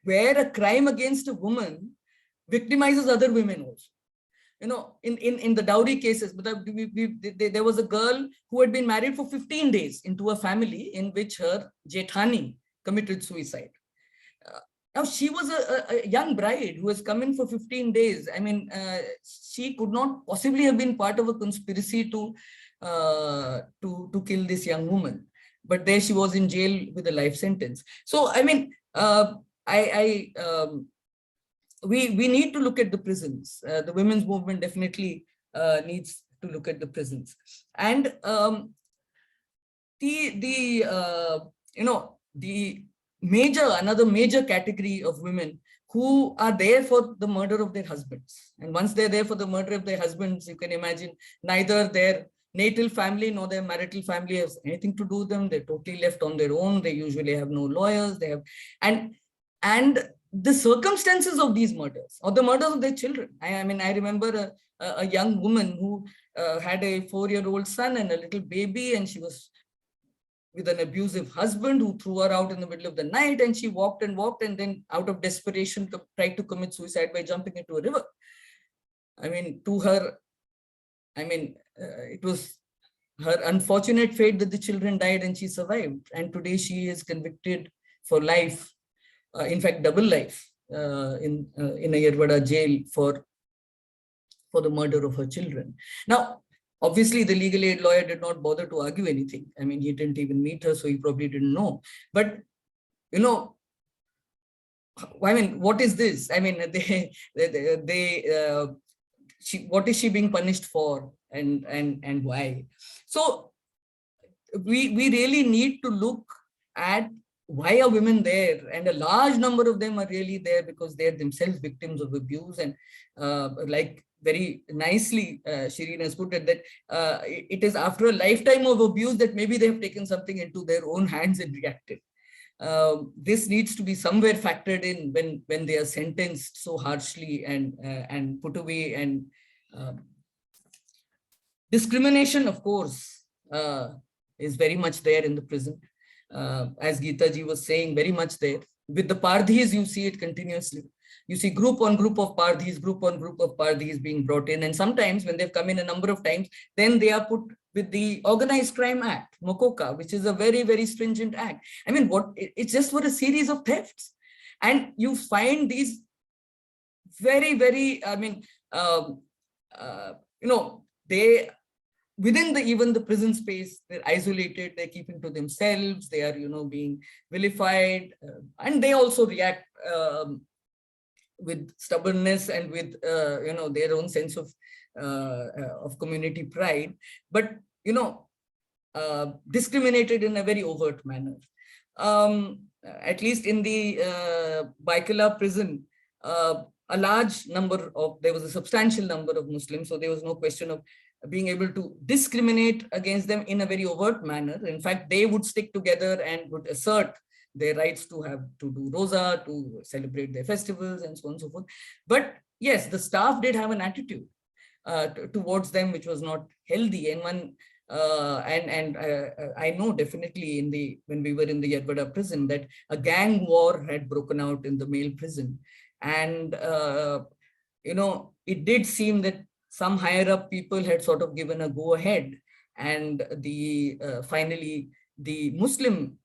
where a crime against a woman victimizes other women also. In the dowry cases, but there was a girl who had been married for 15 days into a family in which her Jethani committed suicide. Now, she was a young bride who has come in for 15 days. I mean, she could not possibly have been part of a conspiracy to kill this young woman. But there she was in jail with a life sentence. So, I mean, we need to look at the prisons. The women's movement definitely needs to look at the prisons. And another major category of women who are there for the murder of their husbands. And once they're there for the murder of their husbands, you can imagine neither their natal family nor their marital family has anything to do with them. They're totally left on their own. They usually have no lawyers. They have, and the circumstances of these murders or the murders of their children. I mean, I remember a young woman who had a 4-year-old son and a little baby, and she was with an abusive husband who threw her out in the middle of the night, and she walked and then out of desperation tried to commit suicide by jumping into a river. I mean, it was her unfortunate fate that the children died and she survived. And today she is convicted for life. In fact, double life in a Yerwada jail for the murder of her children. Now, obviously, the legal aid lawyer did not bother to argue anything. I mean, he didn't even meet her, so he probably didn't know. But, I mean, what is this? I mean, what is she being punished for, and why? So, we really need to look at why are women there, and a large number of them are really there because they are themselves victims of abuse. And like very nicely Shireen has put it, that it is after a lifetime of abuse that maybe they have taken something into their own hands and reacted. This needs to be somewhere factored in when they are sentenced so harshly and put away. And discrimination, of course, is very much there in the prison. As Geetha ji was saying, very much there. With the Pardhis, you see it continuously. You see group on group of Pardhis being brought in. And sometimes when they've come in a number of times, then they are put with the Organized Crime Act, MOCOCA, which is a very, very stringent act. I mean, it's just for a series of thefts. And you find these very, very, I mean, they, within even the prison space, they're isolated, they're keeping to themselves, they are, being vilified, and they also react with stubbornness and with, their own sense of community pride, but, discriminated in a very overt manner. At least in the Baikala prison, a large number of, there was a substantial number of Muslims, so there was no question of being able to discriminate against them in a very overt manner. In fact, they would stick together and would assert their rights to do rosa, to celebrate their festivals and so on and so forth. But yes, the staff did have an attitude towards them, which was not healthy. And I know definitely when we were in the Yadvada prison that a gang war had broken out in the male prison. And, it did seem that some higher up people had sort of given a go ahead, and finally the Muslim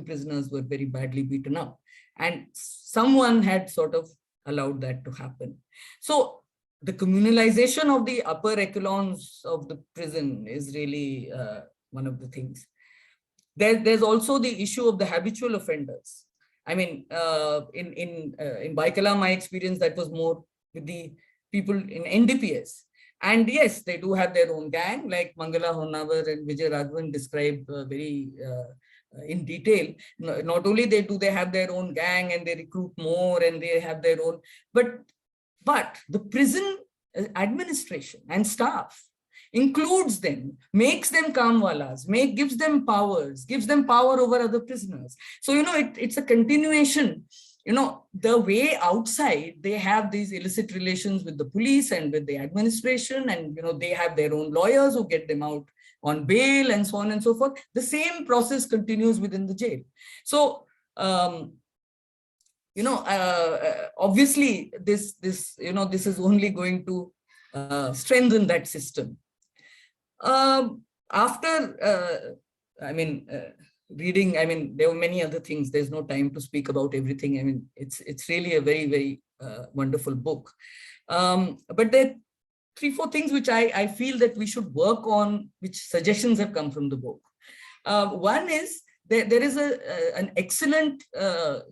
prisoners were very badly beaten up, and someone had sort of allowed that to happen. So the communalization of the upper echelons of the prison is really one of the things. There's also the issue of the habitual offenders. I mean, in Baikala, my experience, that was more with the people in NDPS. And yes, they do have their own gang, like Mangala Honavar and Vijay Raghavan describe very in detail. Not only do they have their own gang and they recruit more and they have their own, but the prison administration and staff includes them, makes them kamwalas, gives them power over other prisoners. So, it's a continuation. The way outside, they have these illicit relations with the police and with the administration, and, they have their own lawyers who get them out on bail and so on and so forth. The same process continues within the jail. So, obviously this is only going to strengthen that system. Reading, there were many other things. There's no time to speak about everything. It's really a very, very wonderful book. But there are 3-4 things which I feel that we should work on, which suggestions have come from the book. One is there is an excellent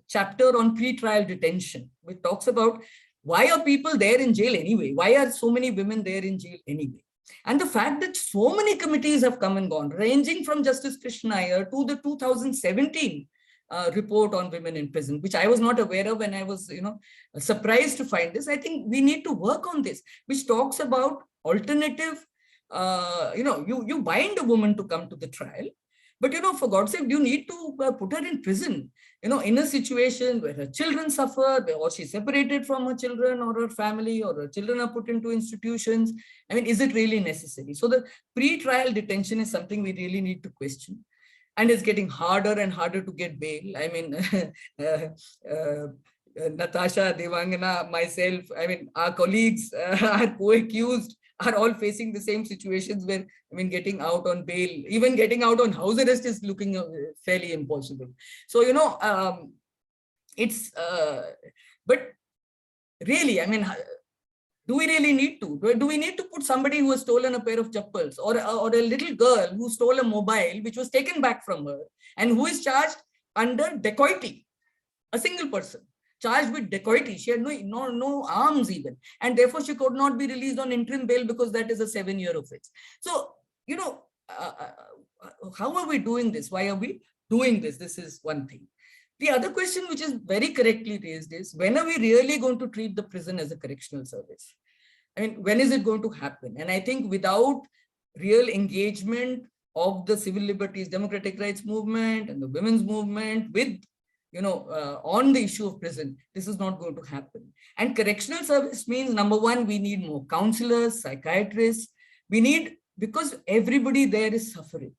chapter on pre-trial detention, which talks about why are people there in jail anyway? Why are so many women there in jail anyway? And the fact that so many committees have come and gone, ranging from Justice Krishna Iyer to the 2017 report on women in prison, which I was not aware of, and I was, surprised to find this. I think we need to work on this, which talks about alternative, you bind a woman to come to the trial, but, for God's sake, you need to put her in prison, in a situation where her children suffer, or she's separated from her children or her family, or her children are put into institutions. Is it really necessary? So the pre-trial detention is something we really need to question. And it's getting harder and harder to get bail. Natasha, Devangana, myself, our colleagues, our co-accused are all facing the same situations where, getting out on bail, even getting out on house arrest is looking fairly impossible. So, but really, do we really need to? Do we need to put somebody who has stolen a pair of chappals, or a little girl who stole a mobile, which was taken back from her, and who is charged under dacoity, a single person, charged with dacoity? She had no arms even, and therefore she could not be released on interim bail because that is a 7-year offense. So, how are we doing this? Why are we doing this? This is one thing. The other question, which is very correctly raised, is when are we really going to treat the prison as a correctional service? When is it going to happen? And I think without real engagement of the civil liberties, democratic rights movement and the women's movement with on the issue of prison, this is not going to happen. And correctional service means, number one, we need more counselors, psychiatrists. We need, because everybody there is suffering.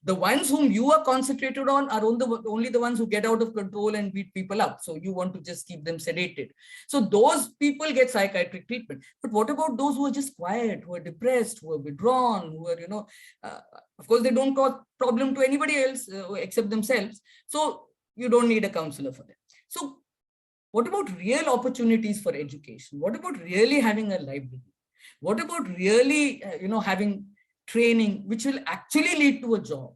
The ones whom you are concentrated on are only the ones who get out of control and beat people up. So you want to just keep them sedated. So those people get psychiatric treatment. But what about those who are just quiet, who are depressed, who are withdrawn, who are, of course, they don't cause problem to anybody else except themselves. So you don't need a counselor for them. So what about real opportunities for education? What about really having a library? What about really, having training which will actually lead to a job?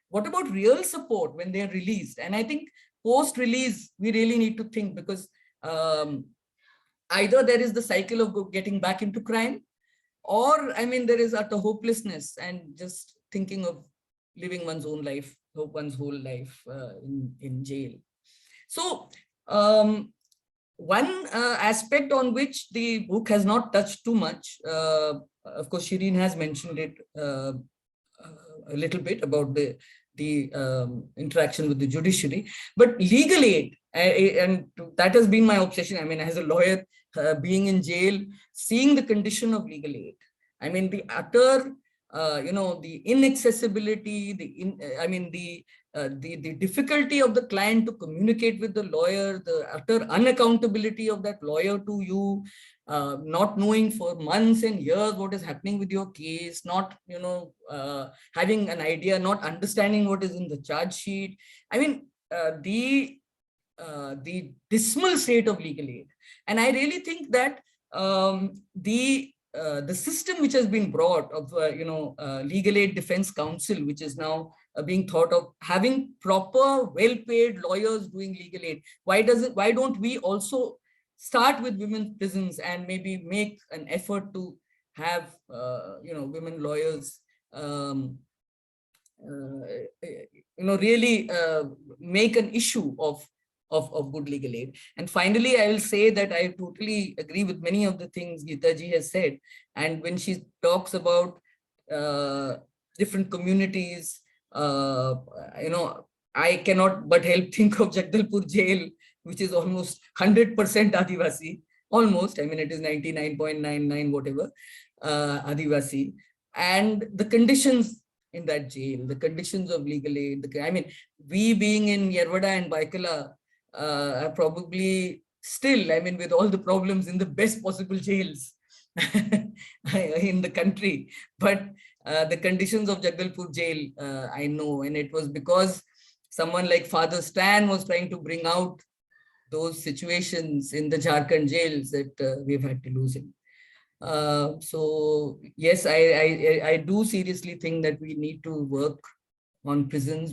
What about real support when they're released? And I think post-release, we really need to think, because either there is the cycle of getting back into crime, or there is utter hopelessness and just thinking of living one's own life, one's whole life in jail. So one aspect on which the book has not touched too much, of course, Shireen has mentioned it a little bit about the interaction with the judiciary, but legal aid, and that has been my obsession. I mean, as a lawyer, being in jail, seeing the condition of legal aid. I mean, the utter, the inaccessibility, the difficulty of the client to communicate with the lawyer, the utter unaccountability of that lawyer to you, not knowing for months and years what is happening with your case, not having an idea, not understanding what is in the charge sheet. I mean, the dismal state of legal aid. And I really think that the system which has been brought of Legal Aid Defense Council, which is now being thought of having proper well-paid lawyers doing legal aid. Why don't we also start with women's prisons and maybe make an effort to have women lawyers really make an issue of good legal aid. And finally, I will say that I totally agree with many of the things Geetha ji has said. And when she talks about different communities, I cannot but help think of Jagdalpur jail, which is almost 100% Adivasi, almost. I mean, it is 99.99 whatever Adivasi, and the conditions in that jail, the conditions of legal aid. I mean, we being in Yerwada and Baikala are probably still, I mean, with all the problems, in the best possible jails in the country. But the conditions of Jagdalpur jail, I know, and it was because someone like Father Stan was trying to bring out those situations in the Jharkhand jails that we've had to lose him. So yes, I do seriously think that we need to work on prisons.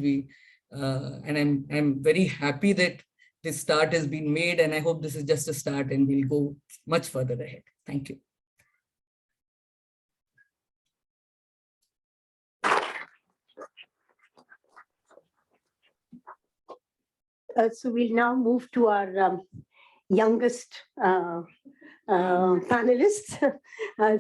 And I'm very happy that this start has been made, and I hope this is just a start and we'll go much further ahead. Thank you. So we'll now move to our youngest panelists. I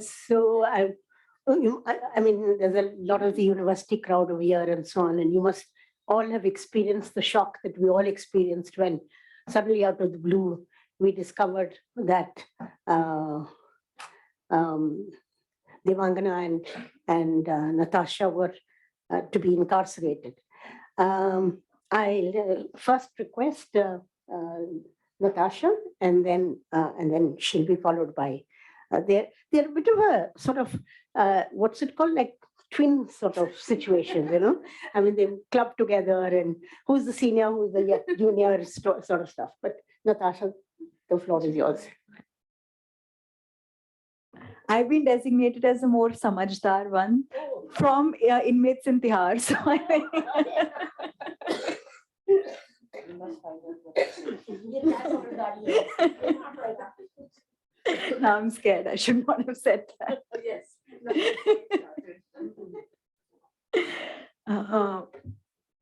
mean, there's a lot of the university crowd over here and so on, and you must all have experienced the shock that we all experienced when suddenly out of the blue, we discovered that Devangana and Natasha were to be incarcerated. I'll first request Natasha, and then she'll be followed by. They're a bit of a sort of what's it called, like twin sort of situation, you know. I mean, they've clubbed together, and who's the senior, who's the junior, sort of stuff. But Natasha, the floor is yours. I've been designated as a more samajdar one from inmates in Tihar. So now I'm scared. I should not have said that. Yes.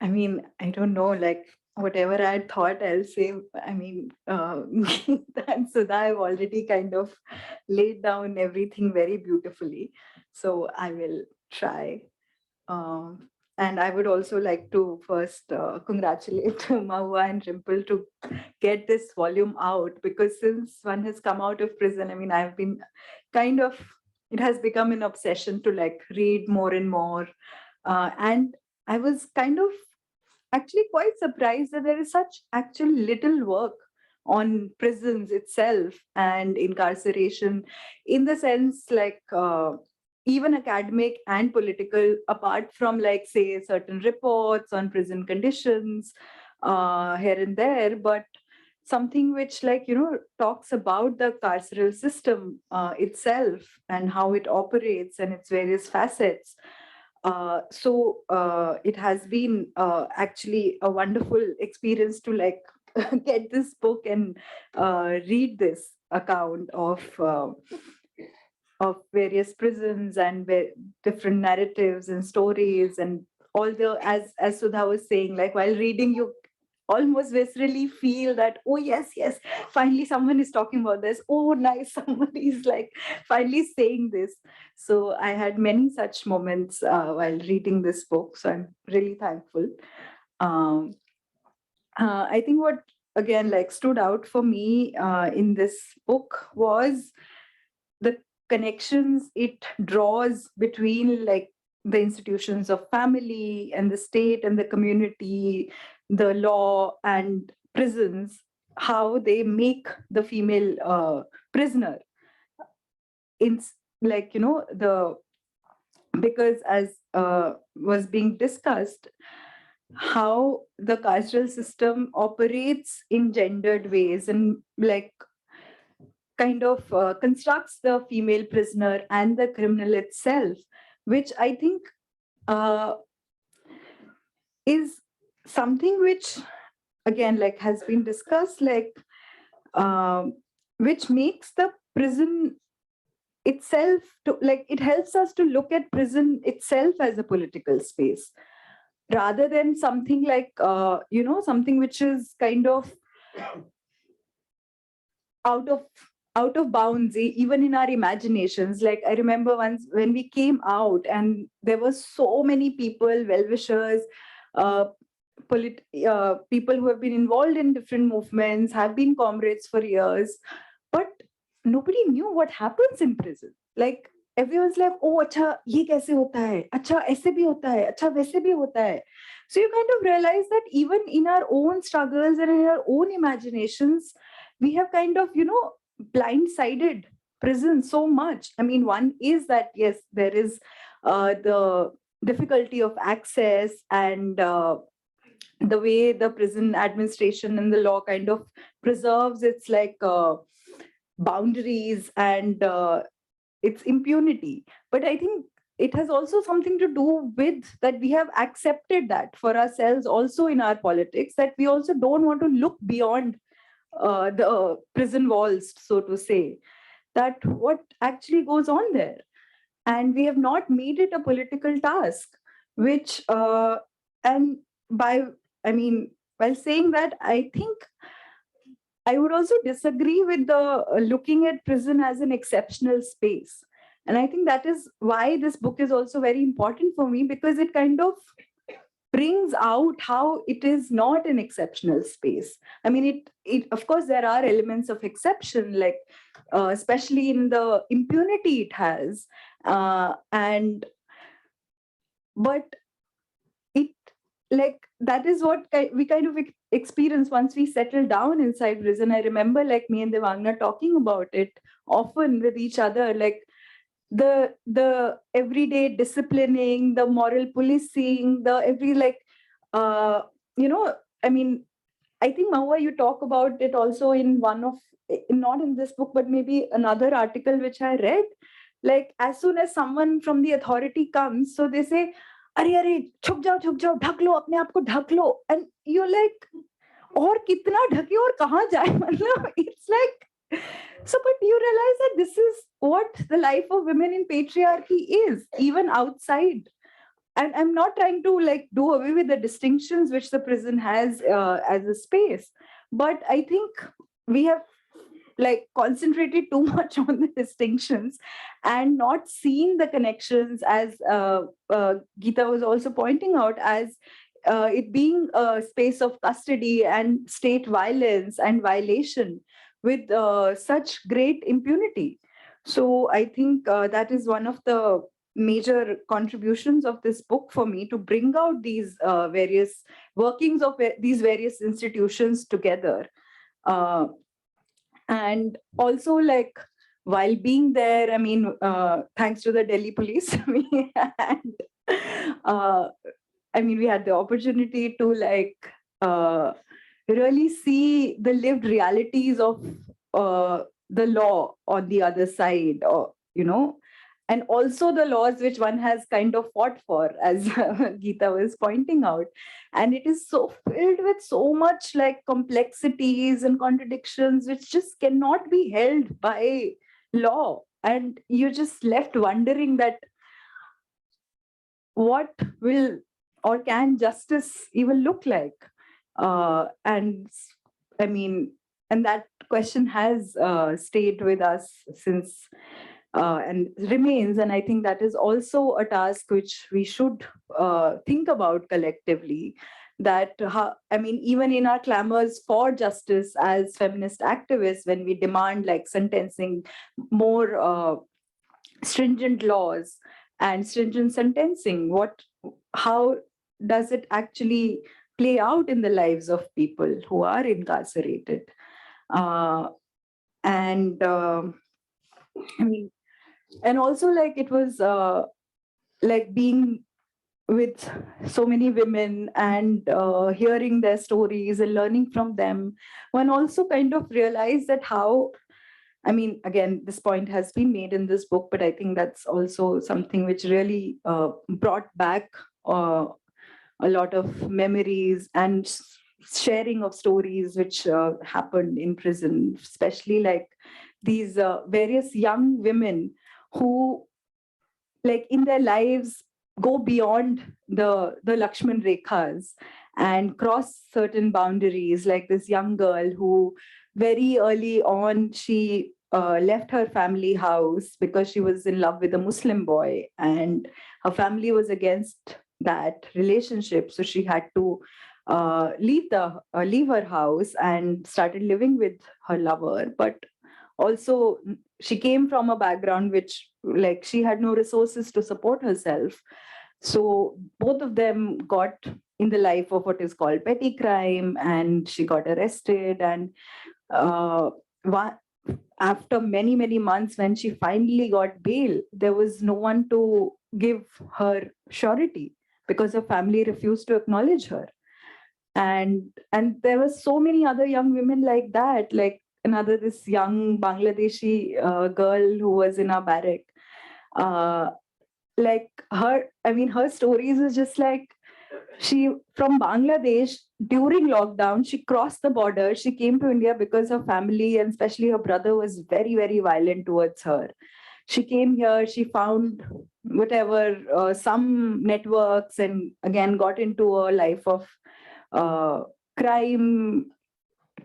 I mean, I don't know, like whatever I had thought, I'll say. I mean, Geetha and Sudha have already kind of laid down everything very beautifully. So I will try. And I would also like to first congratulate Mahua and Rimple to get this volume out, because since one has come out of prison, I mean, I've been kind of, it has become an obsession to like read more and more. And I was kind of actually quite surprised that there is such actual little work on prisons itself and incarceration, in the sense like even academic and political, apart from like say certain reports on prison conditions here and there, but something which like, you know, talks about the carceral system itself and how it operates and its various facets. So it has been actually a wonderful experience to like get this book and read this account of various prisons and different narratives and stories, and all the, as Sudha was saying, like while reading, you almost viscerally feel that, oh, yes, yes, finally someone is talking about this. Oh, nice, somebody is like finally saying this. So I had many such moments while reading this book. So I'm really thankful. I think what, again, like stood out for me in this book was the connections it draws between like the institutions of family and the state and the community, the law and prisons, how they make the female prisoner. It's like, because as was being discussed, how the carceral system operates in gendered ways and like kind of constructs the female prisoner and the criminal itself, which I think is something which, again, like has been discussed, like which makes the prison itself to like, it helps us to look at prison itself as a political space rather than something like something which is kind of out of bounds, even in our imaginations. Like I remember once when we came out and there were so many people, well-wishers, people who have been involved in different movements, have been comrades for years, but nobody knew what happens in prison. Like everyone's like, oh, acha, ye kaise hota hai? Acha, aise bhi hota hai? Acha, waise bhi hota hai? So you kind of realize that even in our own struggles and in our own imaginations, we have kind of, blindsided prison so much. I mean, one is that, yes, there is the difficulty of access and the way the prison administration and the law kind of preserves its like boundaries and its impunity. But I think it has also something to do with that we have accepted that for ourselves also in our politics, that we also don't want to look beyond the prison walls, so to say, that what actually goes on there. And we have not made it a political task, which, and while saying that, I think I would also disagree with the looking at prison as an exceptional space. And I think that is why this book is also very important for me, because it kind of brings out how it is not an exceptional space. I mean, it of course, there are elements of exception, like especially in the impunity it has. But it, like, that is what we kind of experience once we settle down inside prison. I remember like me and Devangana talking about it often with each other, like the everyday disciplining, the moral policing, the every I mean, I think Mahua, you talk about it also in one of, not in this book, but maybe another article which I read. Like as soon as someone from the authority comes, so they say, "Arey, chuk jao, ढक लो, अपने आप को ढक लो," and you're like, और कितना ढके और कहाँ जाए? मतलब it's like. So, but you realize that this is what the life of women in patriarchy is, even outside. And I'm not trying to like do away with the distinctions which the prison has as a space, but I think we have like concentrated too much on the distinctions and not seen the connections, as Geetha was also pointing out, as it being a space of custody and state violence and violation with such great impunity. So I think that is one of the major contributions of this book for me, to bring out these various workings of these various institutions together. And also, like, while being there, I mean, thanks to the Delhi police, we had the opportunity to like really see the lived realities of the law on the other side, or and also the laws which one has kind of fought for, as Geetha was pointing out. And it is so filled with so much like complexities and contradictions which just cannot be held by law, and you're just left wondering that what will or can justice even look like. And I mean, and that question has stayed with us since and remains. And I think that is also a task which we should think about collectively. That, I mean, even in our clamors for justice as feminist activists, when we demand like sentencing, more stringent laws and stringent sentencing, how does it actually play out in the lives of people who are incarcerated? I mean, and also like it was like being with so many women and hearing their stories and learning from them, one also kind of realized that how, I mean, again, this point has been made in this book, but I think that's also something which really brought back a lot of memories and sharing of stories which happened in prison, especially like these various young women who, like in their lives, go beyond the Lakshman Rekhas and cross certain boundaries. Like this young girl who very early on, she left her family house because she was in love with a Muslim boy, and her family was against that relationship. So she had to leave her house and started living with her lover. But also she came from a background which, like, she had no resources to support herself. So both of them got in the life of what is called petty crime, and she got arrested. And after many, many months, when she finally got bail, there was no one to give her surety because her family refused to acknowledge her. And there were so many other young women like that, like this young Bangladeshi girl who was in our barrack. Like her, I mean, her stories is just like, she from Bangladesh during lockdown, she crossed the border, she came to India because her family and especially her brother was very, very violent towards her. She came here, she found whatever, some networks, and again got into a life of crime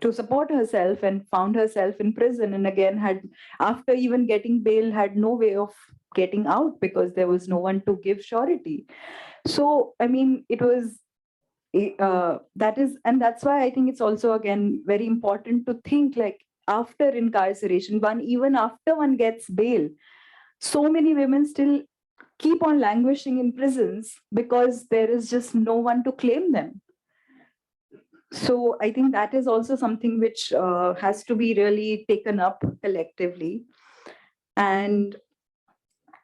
to support herself, and found herself in prison, and again had, after even getting bail, had no way of getting out because there was no one to give surety. So I mean, it was and that's why I think it's also again very important to think, like, after incarceration, even after one gets bail, so many women still keep on languishing in prisons because there is just no one to claim them. So I think that is also something which has to be really taken up collectively. And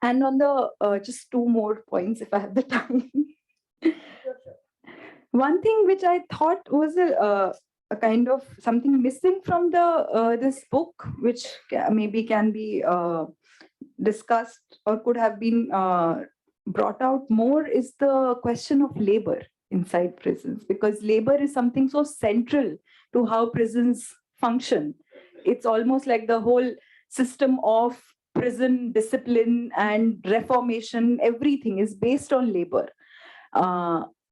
on the just two more points, if I have the time. One thing which I thought was a kind of something missing from the this book, which maybe can be discussed or could have been brought out more, is the question of labor inside prisons, because labor is something so central to how prisons function. It's almost like the whole system of prison discipline and reformation, everything is based on labor.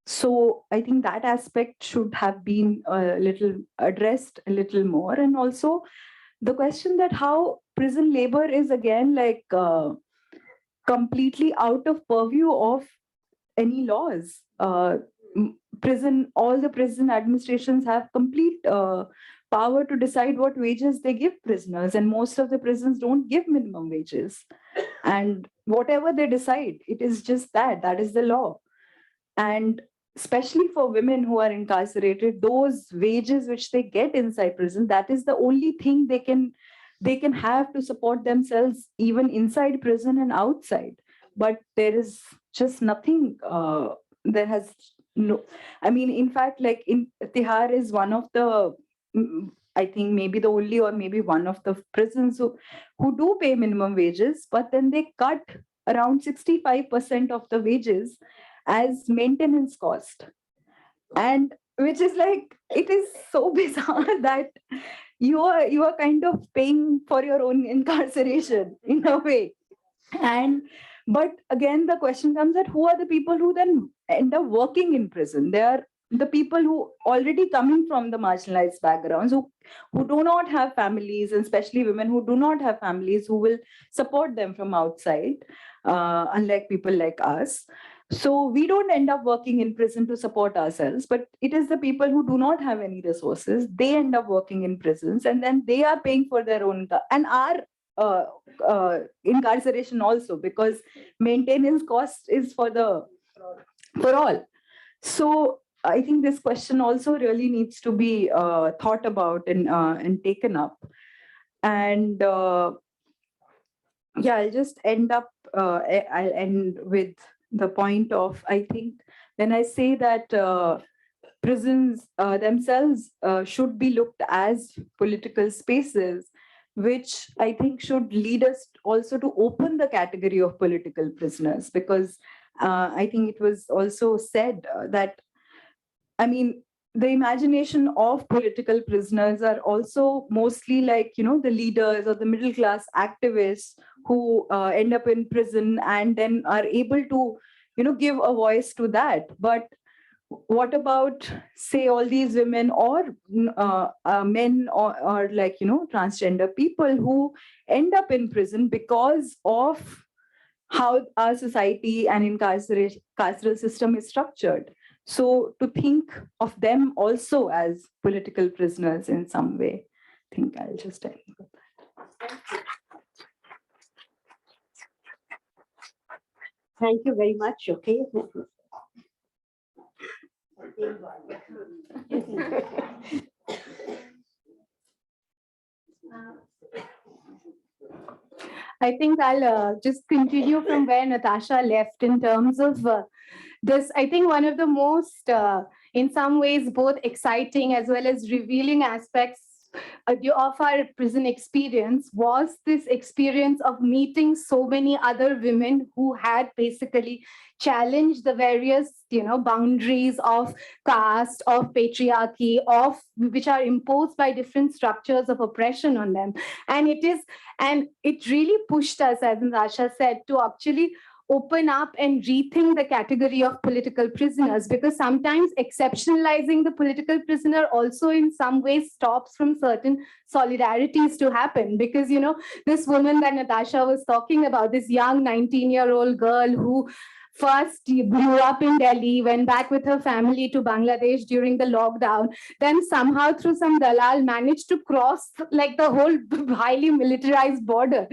So I think that aspect should have been a little addressed a little more. And also the question that how prison labor is again like completely out of purview of any laws. All the prison administrations have complete power to decide what wages they give prisoners, and most of the prisons don't give minimum wages. And whatever they decide, it is just that is the law. And especially for women who are incarcerated, those wages which they get inside prison, that is the only thing they can have to support themselves, even inside prison and outside. But there is just nothing. There has no. I mean, in fact, like in Tihar is one of the, I think maybe the only or maybe one of the prisons who do pay minimum wages, but then they cut around 65% of the wages as maintenance cost. And which is like, it is so bizarre that you are kind of paying for your own incarceration in a way. But again, the question comes that who are the people who then end up working in prison? They are the people who already coming from the marginalized backgrounds, who do not have families, and especially women who do not have families who will support them from outside, unlike people like us. So we don't end up working in prison to support ourselves, but it is the people who do not have any resources. They end up working in prisons, and then they are paying for their own and our incarceration also, because maintenance cost is for all. So I think this question also really needs to be thought about and taken up. And yeah, I'll just end up, I'll end with the point of, I think, when I say that prisons themselves should be looked as political spaces, which I think should lead us also to open the category of political prisoners, because I think it was also said that, I mean, the imagination of political prisoners are also mostly like, the leaders or the middle class activists who end up in prison and then are able to, give a voice to that. But what about, say, all these women or men or like, transgender people who end up in prison because of how our society and carceral system is structured? So to think of them also as political prisoners in some way, I think I'll just end with that. Thank you very much. Okay. I think I'll just continue from where Natasha left in terms of this. I think one of the most, in some ways, both exciting as well as revealing aspects of our prison experience was this experience of meeting so many other women who had basically challenged the various, boundaries of caste, of patriarchy, which are imposed by different structures of oppression on them. And it really pushed us, as Natasha said, to actually open up and rethink the category of political prisoners, because sometimes exceptionalizing the political prisoner also in some ways stops from certain solidarities to happen. Because, this woman that Natasha was talking about, this young 19-year-old girl who first grew up in Delhi, went back with her family to Bangladesh during the lockdown, then somehow through some dalal managed to cross like the whole highly militarized border.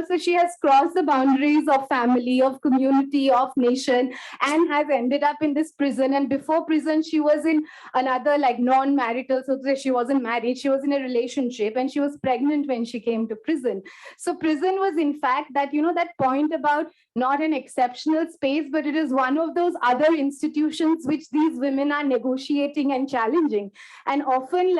So she has crossed the boundaries of family, of community, of nation, and has ended up in this prison. And before prison, she was in another like non-marital, so to say, she wasn't married, she was in a relationship, and she was pregnant when she came to prison. So prison was in fact that, that point about not an exceptional space, but it is one of those other institutions which these women are negotiating and challenging. And often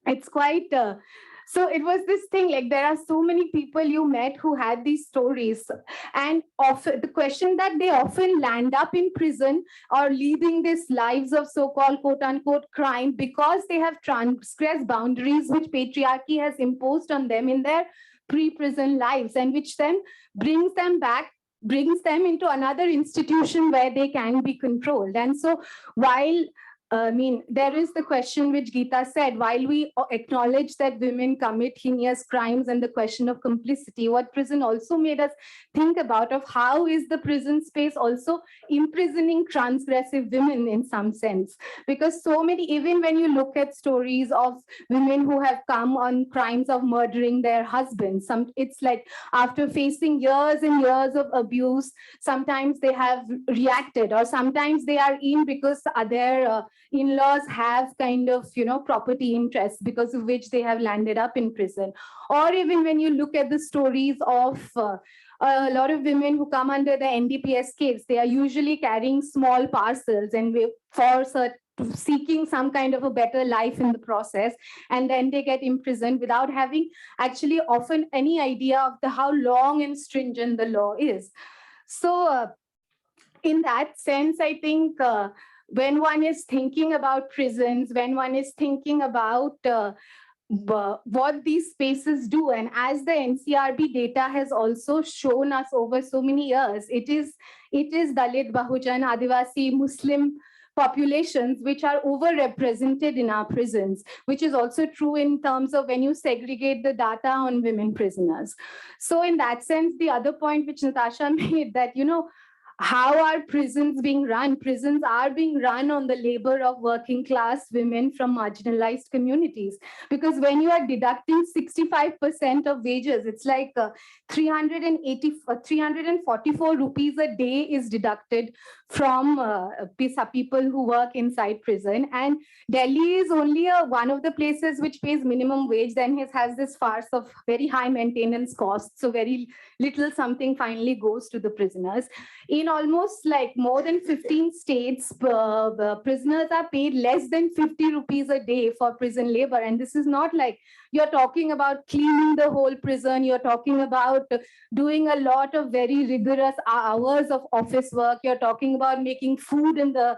it's quite, so it was this thing, like there are so many people you met who had these stories, and often the question that they often land up in prison or leading these lives of so-called quote unquote crime because they have transgressed boundaries which patriarchy has imposed on them in their pre-prison lives, and which then brings them into another institution where they can be controlled. And so while there is the question which Geetha said, while we acknowledge that women commit heinous crimes and the question of complicity, what prison also made us think about of how is the prison space also imprisoning transgressive women in some sense. Because so many, even when you look at stories of women who have come on crimes of murdering their husbands, it's like after facing years and years of abuse, sometimes they have reacted, or sometimes they are in because their in-laws have kind of, property interests because of which they have landed up in prison. Or even when you look at the stories of a lot of women who come under the NDPS case, they are usually carrying small parcels and seeking some kind of a better life in the process, and then they get imprisoned without having actually often any idea of how long and stringent the law is. So in that sense, I think when one is thinking about prisons, when one is thinking about what these spaces do, and as the NCRB data has also shown us over so many years, it is Dalit, Bahujan, Adivasi, Muslim populations which are overrepresented in our prisons, which is also true in terms of when you segregate the data on women prisoners. So in that sense, the other point which Natasha made, that, how are prisons being run? Prisons are being run on the labor of working class women from marginalized communities. Because when you are deducting 65% of wages, it's like 344 rupees a day is deducted from people who work inside prison. And Delhi is only one of the places which pays minimum wage, then it has this farce of very high maintenance costs. So very little something finally goes to the prisoners. In almost like more than 15 states, prisoners are paid less than 50 rupees a day for prison labor. And this is not like you're talking about cleaning the whole prison. You're talking about doing a lot of very rigorous hours of office work. You're talking about making food in the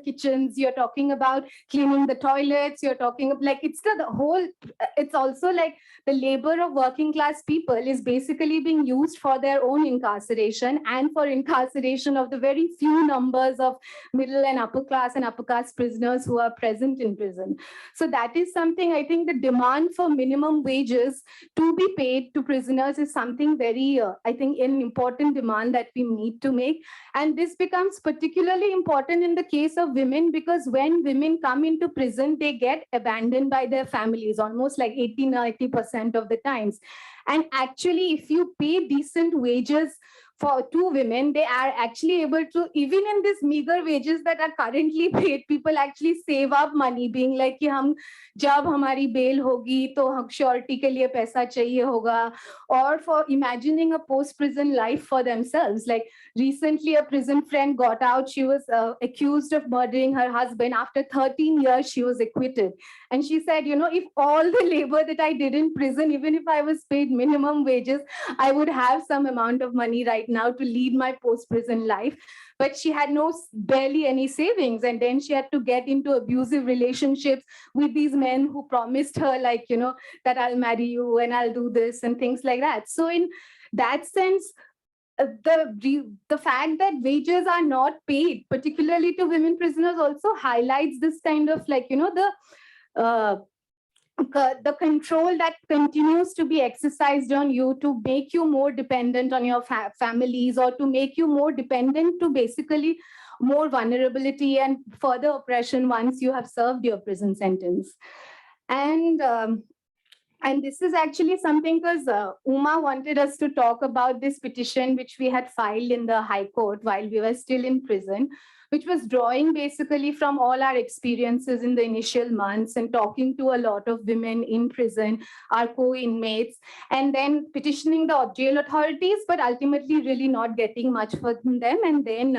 kitchens. You're talking about cleaning the toilets. You're talking like it's the whole. It's also like the labor of working class people is basically being used for their own incarceration and for incarceration of the very few numbers of middle and upper class and upper caste prisoners who are present in prison. So that is something, I think the demand for minimum wages to be paid to prisoners is something very, I think, an important demand that we need to make. And this becomes particularly important in the case of women, because when women come into prison, they get abandoned by their families almost like 80-90% of the times. And actually, if you pay decent wages for two women, they are actually able to, even in this meager wages that are currently paid, people actually save up money, being like, कि हम जब हमारी bail होगी तो हम surety के लिए पैसा चाहिए होगा, or for imagining a post-prison life for themselves. Like recently, a prison friend got out. She was accused of murdering her husband. After 13 years, she was acquitted. And she said, if all the labor that I did in prison, even if I was paid minimum wages, I would have some amount of money right now to lead my post-prison life. But she had barely any savings. And then she had to get into abusive relationships with these men who promised her, like, that I'll marry you and I'll do this and things like that. So in that sense, the fact that wages are not paid, particularly to women prisoners, also highlights this kind of like, the control that continues to be exercised on you to make you more dependent on your families, or to make you more dependent to basically more vulnerability and further oppression once you have served your prison sentence. And this is actually something, because Uma wanted us to talk about this petition which we had filed in the High Court while we were still in prison, which was drawing basically from all our experiences in the initial months and talking to a lot of women in prison, our co-inmates, and then petitioning the jail authorities, but ultimately really not getting much from them. And then,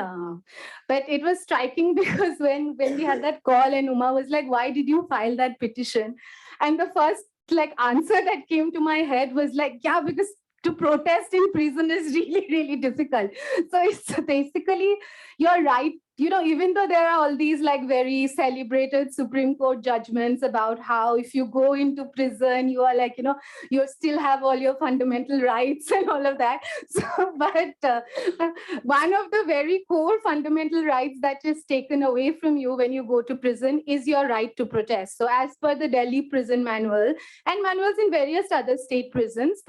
but it was striking because when we had that call and Uma was like, why did you file that petition? And the first answer that came to my head was like, yeah, because to protest in prison is really, really difficult. So it's basically, you're right. Even though there are all these very celebrated Supreme Court judgments about how if you go into prison, you are you still have all your fundamental rights and all of that. So, but one of the very core fundamental rights that is taken away from you when you go to prison is your right to protest. So as per the Delhi prison manual and manuals in various other state prisons,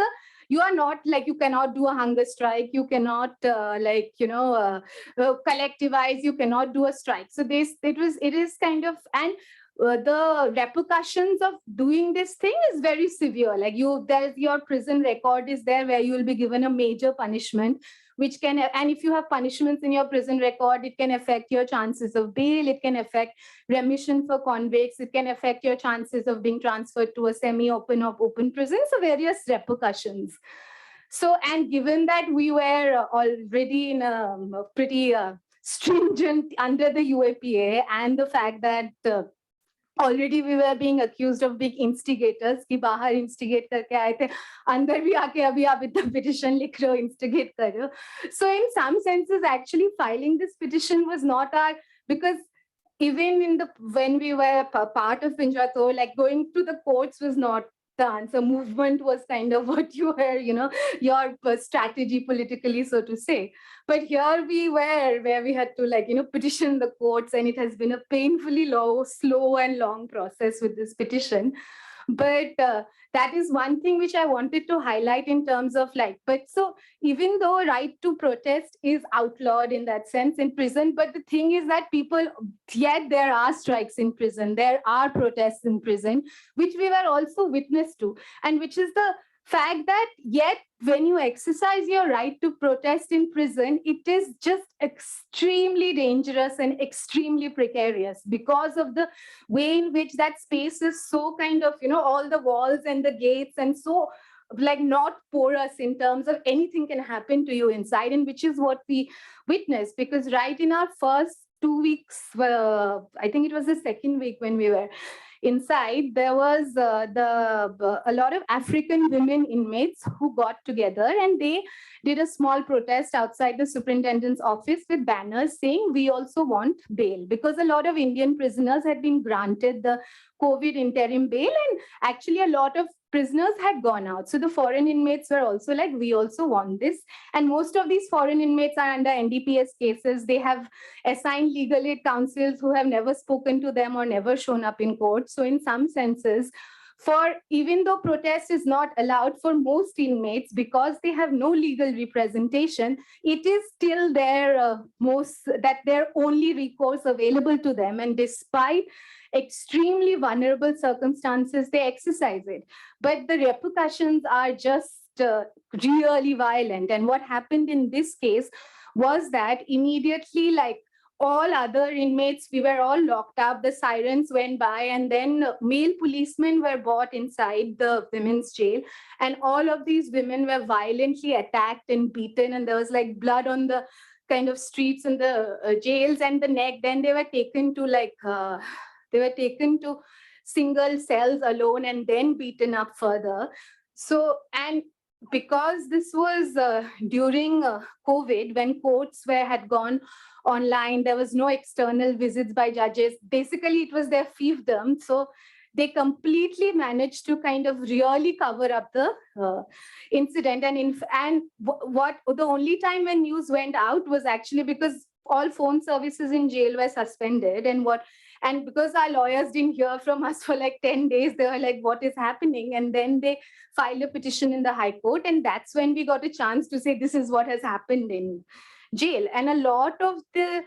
you are not you cannot do a hunger strike, you cannot collectivize, you cannot do a strike. So it is kind of, and the repercussions of doing this thing is very severe. There's your prison record is there where you will be given a major punishment, which can, and if you have punishments in your prison record, it can affect your chances of bail, it can affect remission for convicts, it can affect your chances of being transferred to a semi-open or open prison, so various repercussions. So, and given that we were already in a pretty stringent under the UAPA, and the fact that already we were being accused of being instigators, कि बाहर instigate करके आए थे, अंदर भी आके अभी आप इतना petition लिख रहे हो, instigate कर रहे हो. So in some senses, actually filing this petition was not because even when we were part of Pinjato, going to the courts was not the answer. Movement was kind of what you were, your strategy politically, so to say. But here we were, where we had to petition the courts, and it has been a painfully slow and long process with this petition. But that is one thing which I wanted to highlight in terms of but so even though right to protest is outlawed in that sense in prison, but the thing is that yet there are strikes in prison, there are protests in prison, which we were also witness to, and which is the fact that yet when you exercise your right to protest in prison, it is just extremely dangerous and extremely precarious because of the way in which that space is so kind of, all the walls and the gates and so not porous in terms of anything can happen to you inside, and which is what we witnessed. Because right in our first 2 weeks, I think it was the second week when we were inside, there was a lot of African women inmates who got together, and they did a small protest outside the superintendent's office with banners saying, "We also want bail," because a lot of Indian prisoners had been granted the COVID interim bail, and actually a lot of prisoners had gone out. So the foreign inmates were also like, "We also want this." And most of these foreign inmates are under NDPS cases. They have assigned legal aid counsels who have never spoken to them or never shown up in court. So in some senses, even though protest is not allowed for most inmates because they have no legal representation, it is still their only recourse available to them. And despite extremely vulnerable circumstances, they exercise it. But the repercussions are just really violent. And what happened in this case was that immediately, all other inmates, we were all locked up, the sirens went by, and then male policemen were brought inside the women's jail, and all of these women were violently attacked and beaten, and there was blood on the kind of streets and the jails and the neck. Then they were taken to single cells alone and then beaten up further. So, and because this was during COVID, when courts had gone online, there was no external visits by judges. Basically, it was their fiefdom. So they completely managed to kind of really cover up the incident. And what the only time when news went out was actually because all phone services in jail were suspended, and because our lawyers didn't hear from us for 10 days, they were like, "What is happening?" And then they filed a petition in the High Court, and that's when we got a chance to say, this is what has happened in jail. And a lot of the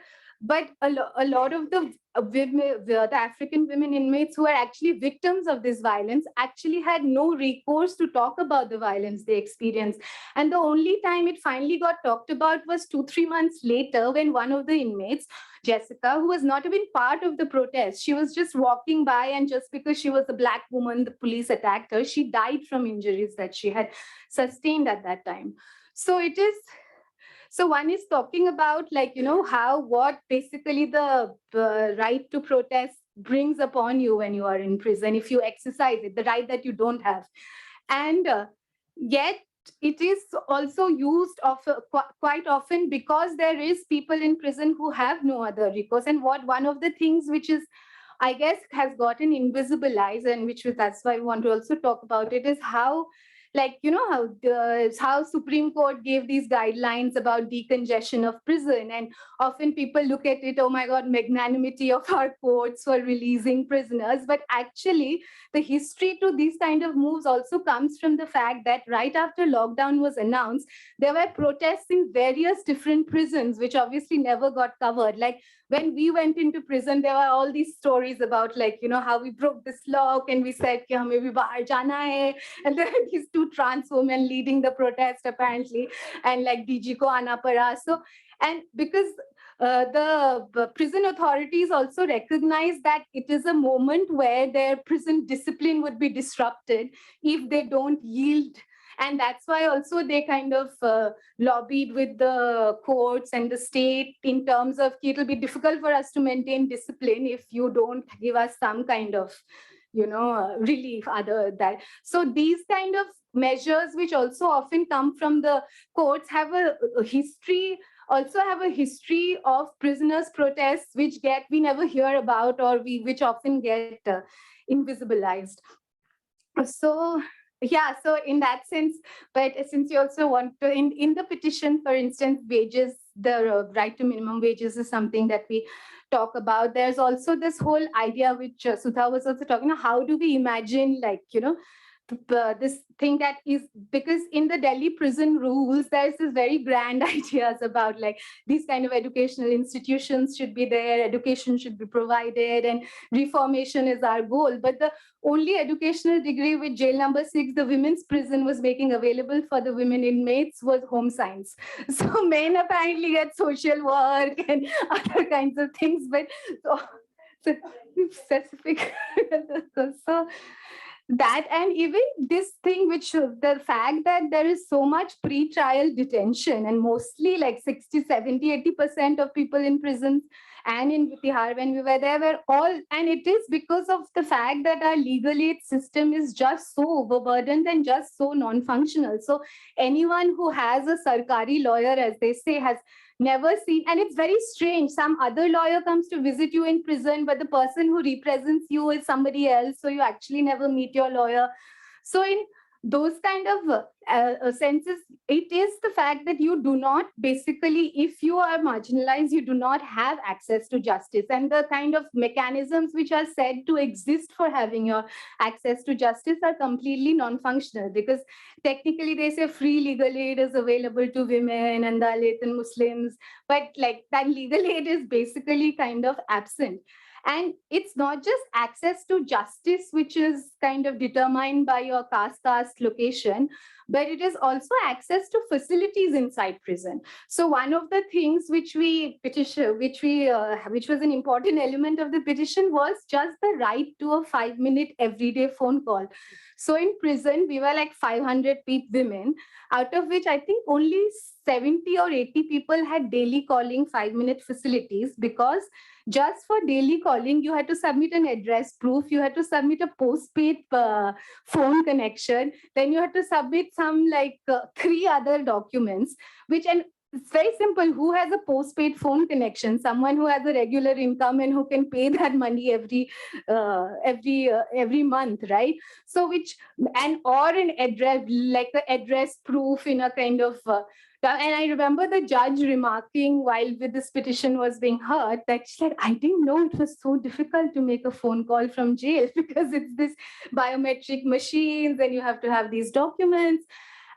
women, the African women inmates who are actually victims of this violence actually had no recourse to talk about the violence they experienced. And the only time it finally got talked about was 2-3 months later, when one of the inmates, Jessica, who was not even part of the protest, she was just walking by, and just because she was a Black woman, the police attacked her. She died from injuries that she had sustained at that time. So one is talking about what basically the right to protest brings upon you when you are in prison, if you exercise it, the right that you don't have. And yet it is also used quite often because there is people in prison who have no other recourse. And one of the things which is, I guess, has gotten invisibilized, and that's why I want to also talk about it, is how how Supreme Court gave these guidelines about decongestion of prison. And often people look at it, oh my God, magnanimity of our courts for releasing prisoners. But actually, the history to these kind of moves also comes from the fact that right after lockdown was announced, there were protests in various different prisons, which obviously never got covered. When we went into prison, there were all these stories about how we broke this lock and we said, "Ki hame bhi bahar jana hai," and there were these 2 trans women leading the protest apparently, and DG ko aana pada. So, and because the prison authorities also recognize that it is a moment where their prison discipline would be disrupted if they don't yield. And that's why also they kind of lobbied with the courts and the state in terms of it'll be difficult for us to maintain discipline if you don't give us some kind of, relief other that. So these kind of measures, which also often come from the courts, have a history of prisoners' protests, which we never hear about, or which often get invisibilized. So yeah, so in that sense, but since you also want to, in the petition, for instance, wages, the right to minimum wages is something that we talk about. There's also this whole idea which Sudha was also talking about, how do we imagine, like, this thing that is, because in the Delhi prison rules, there's this very grand ideas about like these kind of educational institutions should be there, education should be provided, and reformation is our goal. But the only educational degree with jail number 6, the women's prison, was making available for the women inmates was home science. So men apparently get social work and other kinds of things, but so specific. So that, and even this thing which the fact that there is so much pre-trial detention, and mostly like 60, 70, 80% of people in prisons and in Tihar when we were there were all, and it is because of the fact that our legal aid system is just so overburdened and just so non-functional. So anyone who has a sarkari lawyer, as they say, has never seen, and it's very strange. Some other lawyer comes to visit you in prison, but the person who represents you is somebody else. So you actually never meet your lawyer. So in those kind of senses, it is the fact that you do not, basically, if you are marginalized, you do not have access to justice. And the kind of mechanisms which are said to exist for having your access to justice are completely non-functional, because technically they say free legal aid is available to women and Dalit and Muslims, but like that legal aid is basically kind of absent. And it's not just access to justice, which is kind of determined by your caste location, but it is also access to facilities inside prison. So one of the things which we petition, which was an important element of the petition, was just the right to a 5-minute everyday phone call. So in prison, we were like 500 women, out of which I think only 70 or 80 people had daily calling 5-minute facilities, because just for daily calling, you had to submit an address proof, you had to submit a postpaid phone connection, then you had to submit some like 3 other documents, which, and it's very simple. Who has a postpaid phone connection? Someone who has a regular income and who can pay that money every month, right? So which, and or an address, like the address proof in a kind of and I remember the judge remarking while this petition was being heard that she's like, I didn't know it was so difficult to make a phone call from jail, because it's this biometric machines and you have to have these documents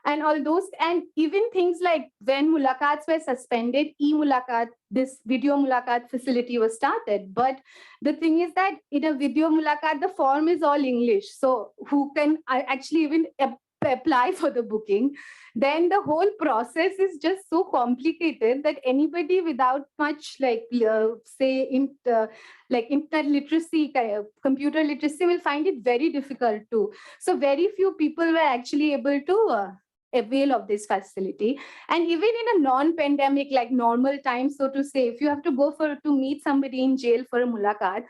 and all those. And even things like when mulakats were suspended, e-mulakat, this video mulakat facility was started. But the thing is that in a video mulakat, the form is all English. So who can actually even apply for the booking? Then the whole process is just so complicated that anybody without much like like internet literacy, computer literacy, will find it very difficult too. So very few people were actually able to avail of this facility. And even in a non-pandemic, like normal times, so to say, if you have to go to meet somebody in jail for a mulakat,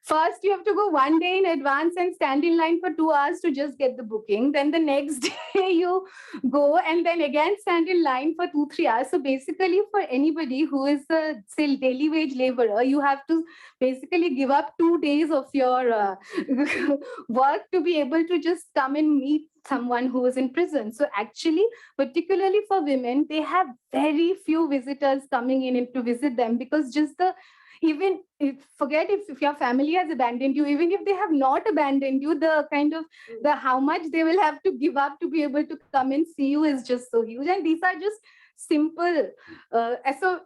first, you have to go 1 day in advance and stand in line for 2 hours to just get the booking. Then the next day you go and then again stand in line for 2-3 hours. So basically, for anybody who is a say daily wage laborer, you have to basically give up 2 days of your work to be able to just come and meet someone who is in prison. So actually, particularly for women, they have very few visitors coming in to visit them, because just even forget if your family has abandoned you, even if they have not abandoned you, the kind of how much they will have to give up to be able to come and see you is just so huge. And these are just simple. So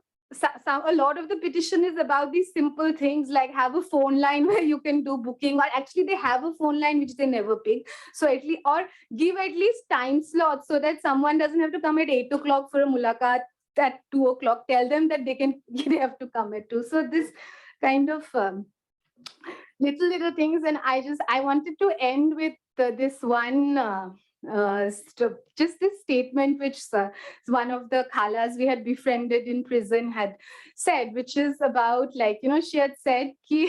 a lot of the petition is about these simple things, like have a phone line where you can do booking, or actually they have a phone line which they never pick. So at least, or give at least time slots so that someone doesn't have to come at 8 o'clock for a mulakat at 2 o'clock. Tell them that they have to come at 2. So this kind of little things. And I wanted to end with this one just this statement which one of the khalas we had befriended in prison had said, which is about like, she had said कि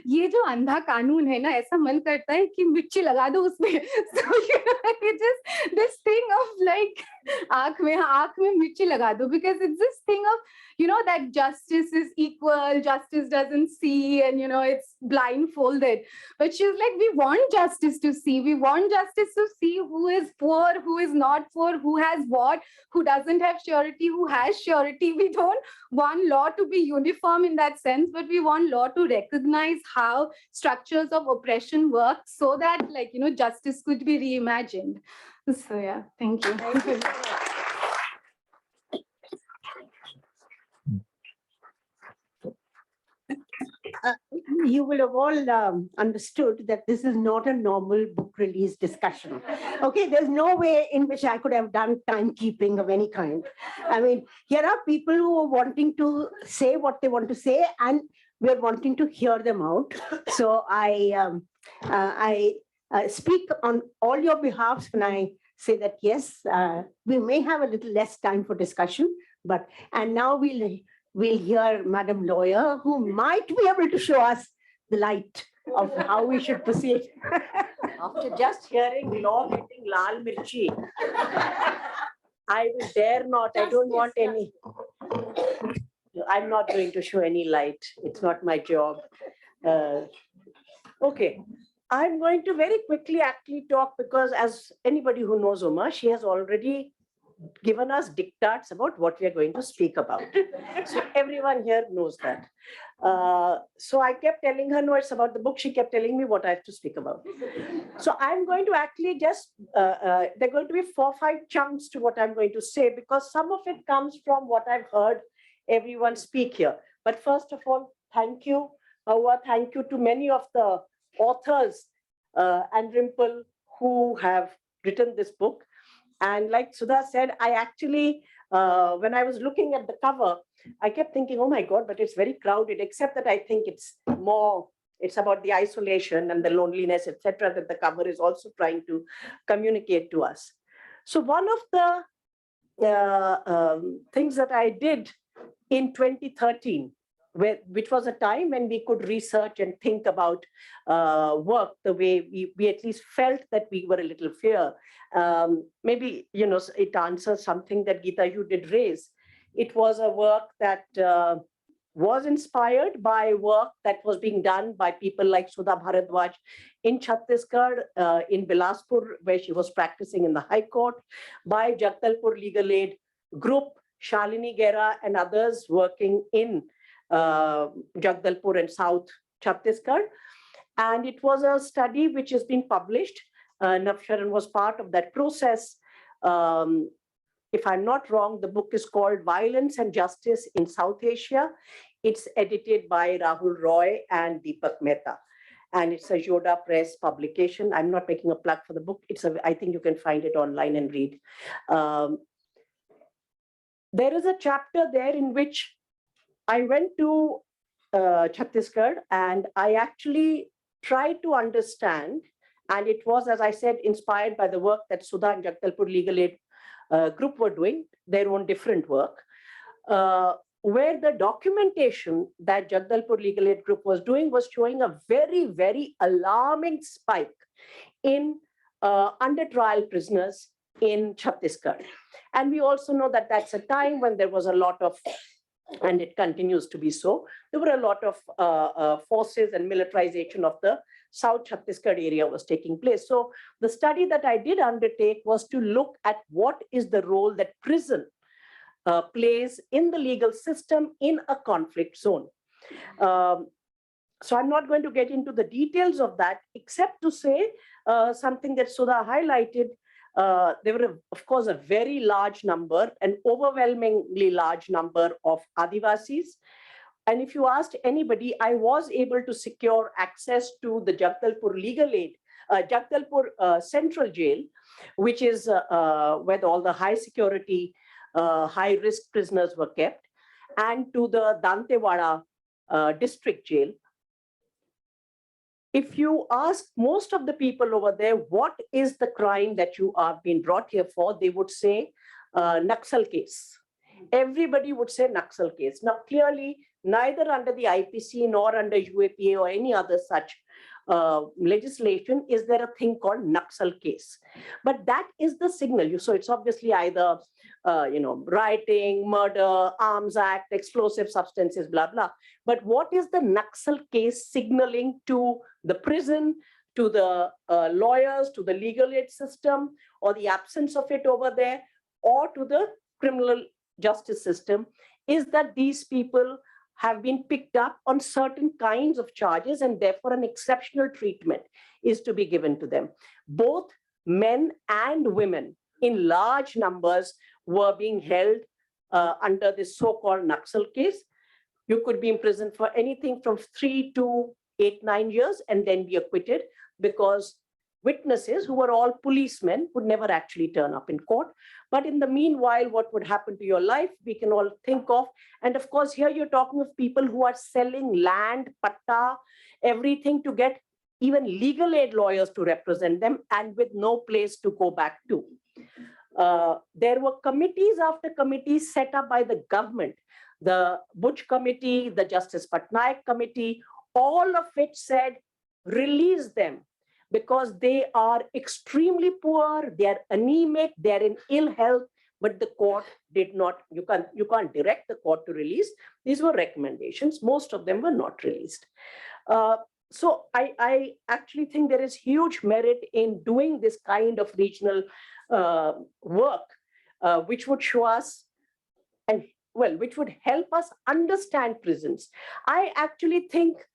ये जो अंधा कानून है ना, ऐसा मन करता है कि मिर्ची लगा दो उसमें. So it is this thing of like आँख में मिर्ची लगा दो, because it's this thing of that justice is equal, justice doesn't see, and it's blindfolded. But she's like, we want justice to see. We want justice to see who is poor, who is not poor, who has what, who doesn't have surety, who has surety. We don't want law to be uniform in that sense, but we want law to recognize how structures of oppression work so that justice could be reimagined. So yeah, thank you. Thank you. You will have all understood that this is not a normal book release discussion. Okay, there's no way in which I could have done timekeeping of any kind. I mean, here are people who are wanting to say what they want to say, and we're wanting to hear them out. So I speak on all your behalves when I say that, yes, we may have a little less time for discussion, and now we'll hear Madam Lawyer, who might be able to show us the light of how we should proceed. After just hearing law getting lal mirchi, I will dare not, I don't want any. I'm not going to show any light. It's not my job. Okay. I'm going to very quickly actually talk, because as anybody who knows Uma, she has already given us diktats about what we are going to speak about. So everyone here knows that. So I kept telling her, no, it's about the book. She kept telling me what I have to speak about. So I'm going to actually just, there are going to be 4 or 5 chunks to what I'm going to say, because some of it comes from what I've heard everyone speak here. But first of all, thank you. Thank you to many of the authors and Rimple who have written this book. And like Sudha said, I actually, when I was looking at the cover, I kept thinking, oh my God, but it's very crowded, except that I think it's about the isolation and the loneliness, etc., that the cover is also trying to communicate to us. So one of the things that I did in 2013, which was a time when we could research and think about work the way we at least felt that we were a little fair. Maybe, it answers something that Geetha, you did raise. It was a work that was inspired by work that was being done by people like Sudha Bharadwaj in Chhattisgarh, in Bilaspur, where she was practicing in the High Court, by Jagdalpur Legal Aid Group, Shalini Gera and others working in Jagdalpur and South Chhattisgarh. And it was a study which has been published. Navsharan was part of that process. If I'm not wrong, the book is called Violence and Justice in South Asia. It's edited by Rahul Roy and Deepak Mehta. And it's a Yoda Press publication. I'm not making a plug for the book. I think you can find it online and read. There is a chapter there in which I went to Chhattisgarh and I actually tried to understand, and it was, as I said, inspired by the work that Sudha and Jagdalpur Legal Aid Group were doing, their own different work, where the documentation that Jagdalpur Legal Aid Group was doing was showing a very, very alarming spike in under trial prisoners in Chhattisgarh. And we also know that that's a time when there was a lot of, and it continues to be so, there were a lot of forces and militarization of the South Chhattisgarh area was taking place. So the study that I did undertake was to look at what is the role that prison plays in the legal system in a conflict zone. So I'm not going to get into the details of that, except to say something that Sudha highlighted. There were, of course, a very large number, an overwhelmingly large number of Adivasis. And if you asked anybody, I was able to secure access to the Jagdalpur Legal Aid, Jagdalpur Central Jail, which is where all the high security, high risk prisoners were kept, and to the Dantewada District Jail. if you ask most of the people over there, what is the crime that you are being brought here for, they would say Naxal case. Everybody would say Naxal case. Now, clearly, neither under the IPC nor under UAPA or any other such legislation is there a thing called Naxal case. But that is the signal. So it's obviously either rioting, murder, arms act, explosive substances, blah, blah. But what is the Naxal case signaling to the prison, to the lawyers, to the legal aid system, or the absence of it over there, or to the criminal justice system, is that these people have been picked up on certain kinds of charges, and therefore an exceptional treatment is to be given to them. Both men and women in large numbers were being held under this so-called Naxal case. You could be imprisoned for anything from 3 to 8, 9 years and then be acquitted, because witnesses who were all policemen would never actually turn up in court. But in the meanwhile, what would happen to your life, we can all think of. And of course, here you're talking of people who are selling land, patta, everything to get even legal aid lawyers to represent them, and with no place to go back to. There were committees after committees set up by the government. The Butch Committee, the Justice Patnaik Committee, all of which said, release them, because they are extremely poor, they are anemic, they are in ill health, but the court did not, you can't direct the court to release. These were recommendations. Most of them were not released. So I actually think there is huge merit in doing this kind of regional work, which would show us, which would help us understand prisons. I actually think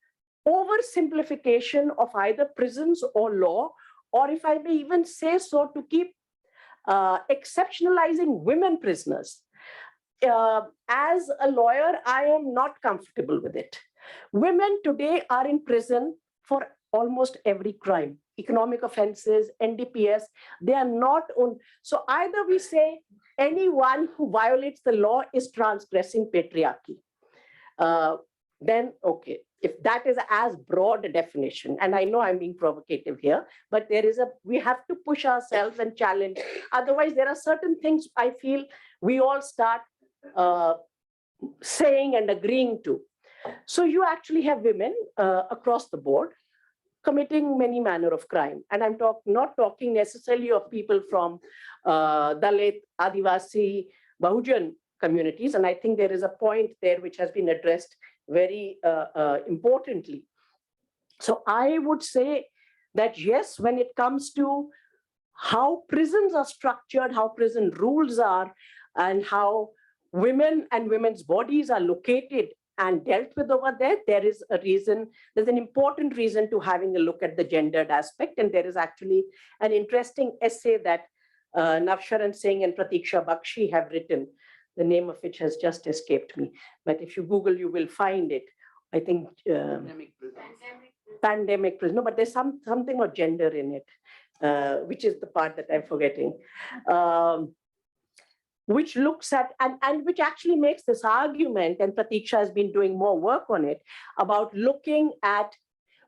oversimplification of either prisons or law, or if I may even say so, to keep exceptionalizing women prisoners. As a lawyer, I am not comfortable with it. Women today are in prison for almost every crime, economic offenses, NDPS, they are not on. So either we say anyone who violates the law is transgressing patriarchy. Then, okay, if that is as broad a definition, and I know I'm being provocative here, but we have to push ourselves and challenge. Otherwise, there are certain things I feel we all start saying and agreeing to. So you actually have women across the board committing many manner of crime. And I'm not talking necessarily of people from Dalit, Adivasi, Bahujan communities. And I think there is a point there which has been addressed very importantly. So I would say that yes, when it comes to how prisons are structured, how prison rules are, and how women and women's bodies are located and dealt with over there, there is a reason, there's an important reason to having a look at the gendered aspect. And there is actually an interesting essay that Navsharan Singh and Pratiksha Bakshi have written, the name of which has just escaped me. But if you Google, you will find it. I think pandemic prison. No, but there's something of gender in it, which is the part that I'm forgetting. Which looks at, and which actually makes this argument, and Pratiksha has been doing more work on it, about looking at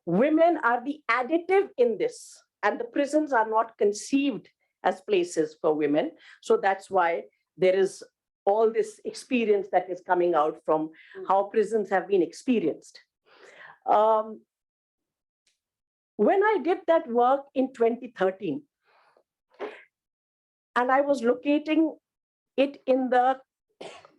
women are the additive in this, and the prisons are not conceived as places for women. So that's why there is all this experience that is coming out from how prisons have been experienced. When I did that work in 2013, and I was locating it in the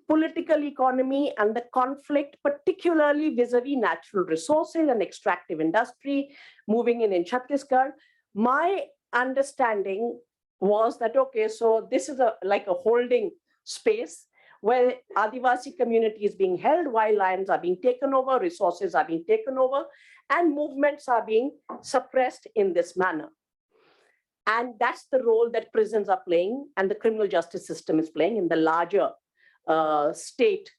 political economy and the conflict, particularly vis-a-vis natural resources and extractive industry moving in Chhattisgarh, my understanding was that, okay, so this is like a holding space where Adivasi community is being held while lands are being taken over, resources are being taken over, and movements are being suppressed in this manner. And that's the role that prisons are playing and the criminal justice system is playing in the larger state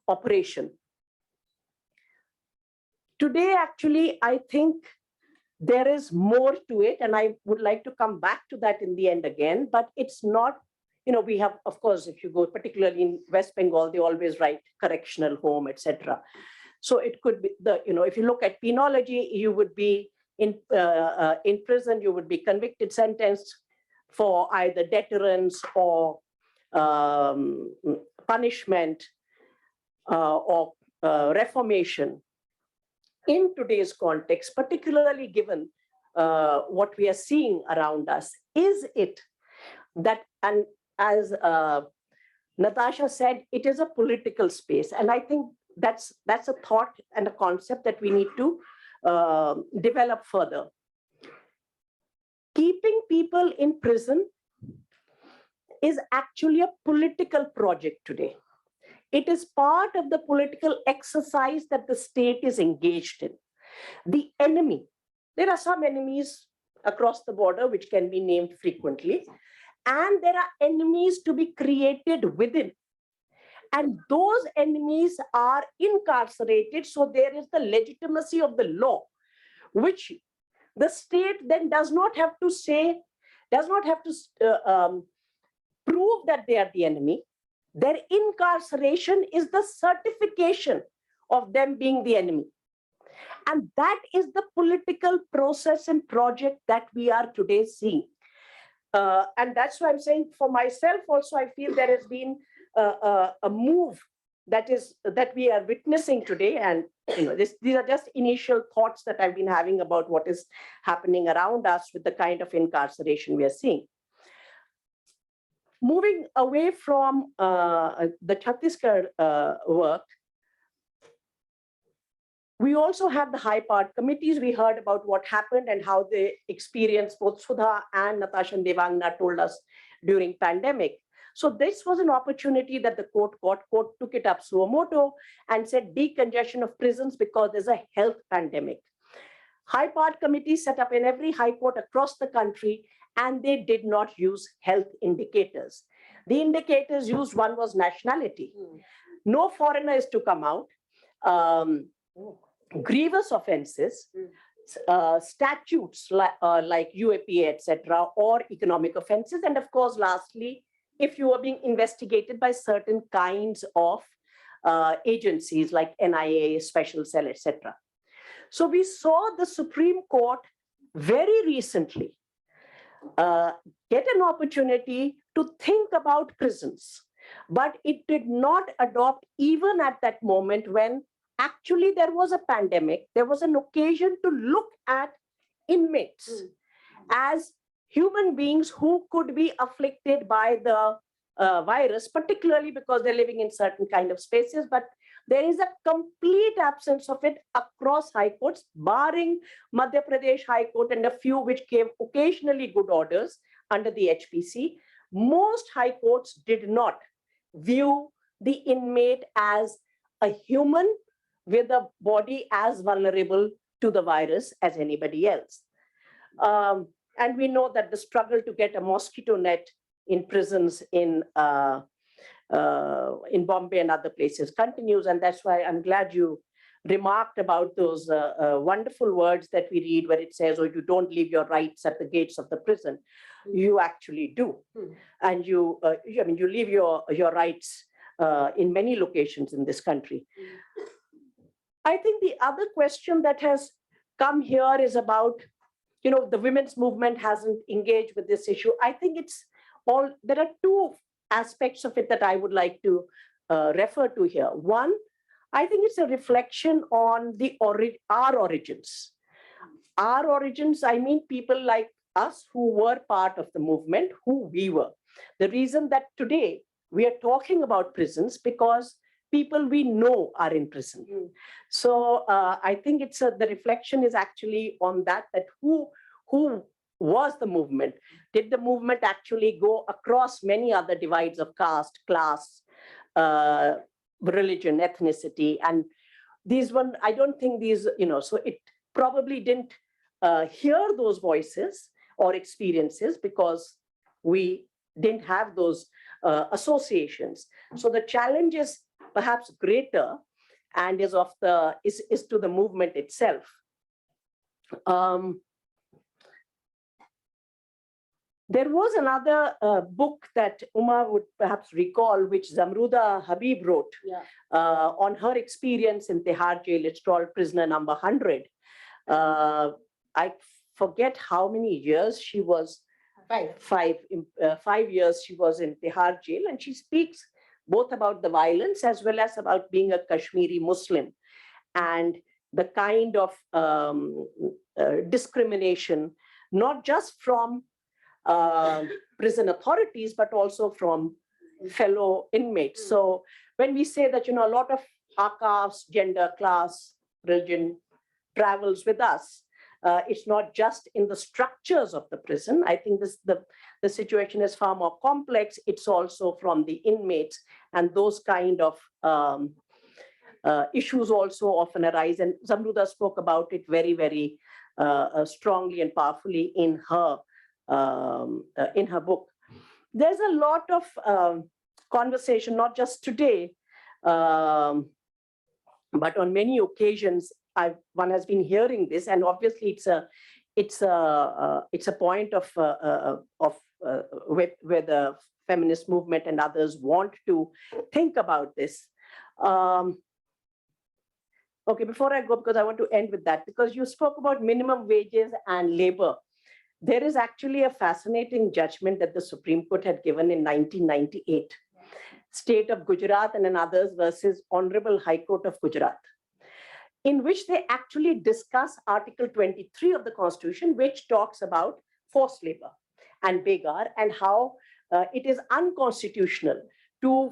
operation. Today, actually, I think there is more to it, and I would like to come back to that in the end again, but it's not, we have, of course, if you go particularly in West Bengal, they always write correctional home, etc. So it could be if you look at penology, you would be in prison, you would be convicted, sentenced for either deterrence or punishment or reformation. In today's context, particularly given what we are seeing around us, is it that, and as Natasha said, it is a political space. And I think that's a thought and a concept that we need to develop further. Keeping people in prison is actually a political project today. It is part of the political exercise that the state is engaged in. The enemy, there are some enemies across the border which can be named frequently, and there are enemies to be created within. And those enemies are incarcerated, so there is the legitimacy of the law, which the state then does not have to say, does not have to prove that they are the enemy. Their incarceration is the certification of them being the enemy. And that is the political process and project that we are today seeing. And that's why I'm saying for myself also, I feel there has been a move that we are witnessing today. And these are just initial thoughts that I've been having about what is happening around us with the kind of incarceration we are seeing. Moving away from the Chhattisgarh work, we also had the high part committees. We heard about what happened and how they experienced. Both Sudha and Natasha and Devangana told us during pandemic. So this was an opportunity that the court took it up suo moto and said decongestion of prisons because there's a health pandemic. High part committees set up in every high court across the country, and they did not use health indicators. The indicators used, one was nationality. No foreigner is to come out. Grievous offenses, statutes like UAPA, etc., or economic offenses. And of course, lastly, if you are being investigated by certain kinds of agencies like NIA, Special Cell, etc. So we saw the Supreme Court very recently get an opportunity to think about prisons, but it did not adopt even at that moment when actually there was a pandemic. There was an occasion to look at inmates as human beings who could be afflicted by the virus, particularly because they're living in certain kind of spaces, but there is a complete absence of it across high courts, barring Madhya Pradesh High Court and a few which gave occasionally good orders under the HPC. Most high courts did not view the inmate as a human with a body as vulnerable to the virus as anybody else. And we know that the struggle to get a mosquito net in prisons in Bombay and other places continues. And that's why I'm glad you remarked about those wonderful words that we read where it says, oh, you don't leave your rights at the gates of the prison. You actually do. And you leave your rights in many locations in this country. I think the other question that has come here is about, the women's movement hasn't engaged with this issue. I think there are two aspects of it that I would like to refer to here. One, I think it's a reflection on our origins. Our origins, I mean people like us who were part of the movement, who we were. The reason that today we are talking about prisons because people we know are in prison. So I think the reflection is actually on that who was the movement? Did the movement actually go across many other divides of caste, class, religion, ethnicity? And these one, I don't think these, so it probably didn't hear those voices or experiences because we didn't have those associations. So the challenge is perhaps greater and is to the movement itself. There was another book that Uma would perhaps recall, which Zamruda Habib wrote on her experience in Tihar jail. It's called Prisoner Number 100. I forget how many years she was, 5 years she was in Tihar jail, and she speaks both about the violence as well as about being a Kashmiri Muslim and the kind of discrimination, not just from prison authorities, but also from fellow inmates. So when we say that, a lot of our caste, gender, class, religion travels with us, it's not just in the structures of the prison. I think the situation is far more complex. It's also from the inmates, and those kind of issues also often arise. And Zamruda spoke about it very, very strongly and powerfully in her book. There's a lot of conversation, not just today, but on many occasions. One has been hearing this, and obviously it's a point of where the feminist movement and others want to think about this. Okay, before I go, because I want to end with that, because you spoke about minimum wages and labor. There is actually a fascinating judgment that the Supreme Court had given in 1998, State of Gujarat and others versus Honorable High Court of Gujarat, in which they actually discuss Article 23 of the Constitution, which talks about forced labor and begar, and how it is unconstitutional to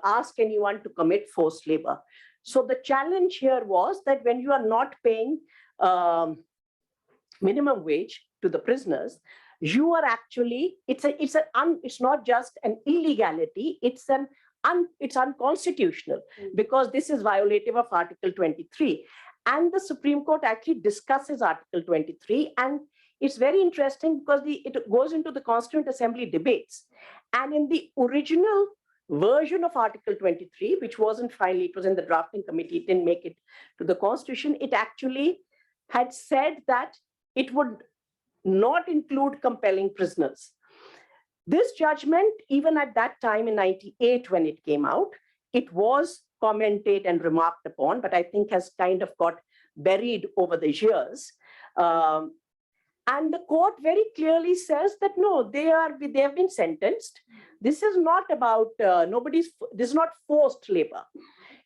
ask anyone to commit forced labor. So the challenge here was that when you are not paying minimum wage to the prisoners, you are actually, it's not just an illegality, it's unconstitutional, because this is violative of Article 23. And the Supreme Court actually discusses Article 23, and it's very interesting because it goes into the Constituent Assembly debates. And in the original version of Article 23, which wasn't finally, it was in the drafting committee, it didn't make it to the Constitution, it actually had said that it would not include compelling prisoners. This judgment, even at that time in 98 when it came out, it was commented and remarked upon, but I think has kind of got buried over the years. And the court very clearly says that no, they have been sentenced. This is not about this is not forced labor.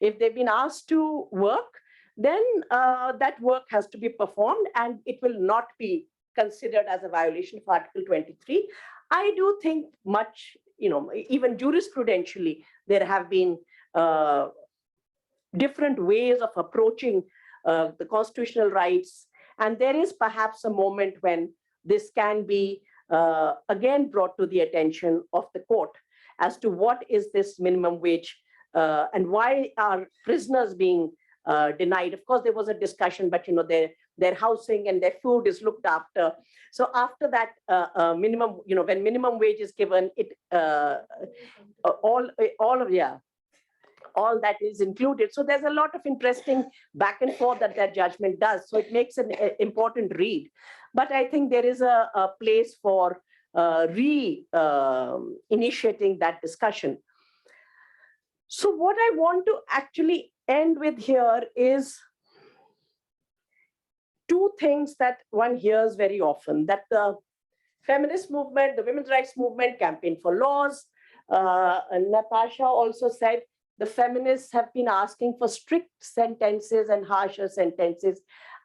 If they've been asked to work, then that work has to be performed, and it will not be considered as a violation of Article 23. I do think much, even jurisprudentially, there have been different ways of approaching the constitutional rights. And there is perhaps a moment when this can be again brought to the attention of the court as to what is this minimum wage and why are prisoners being denied. Of course, there was a discussion, but their housing and their food is looked after. So after that minimum, when minimum wage is given, it all that is included. So there's a lot of interesting back and forth that judgment does. So it makes an important read. But I think there is a place for initiating that discussion. So what I want to actually end with here is two things that one hears very often, that the feminist movement, the women's rights movement campaign for laws. And Natasha also said the feminists have been asking for strict sentences and harsher sentences.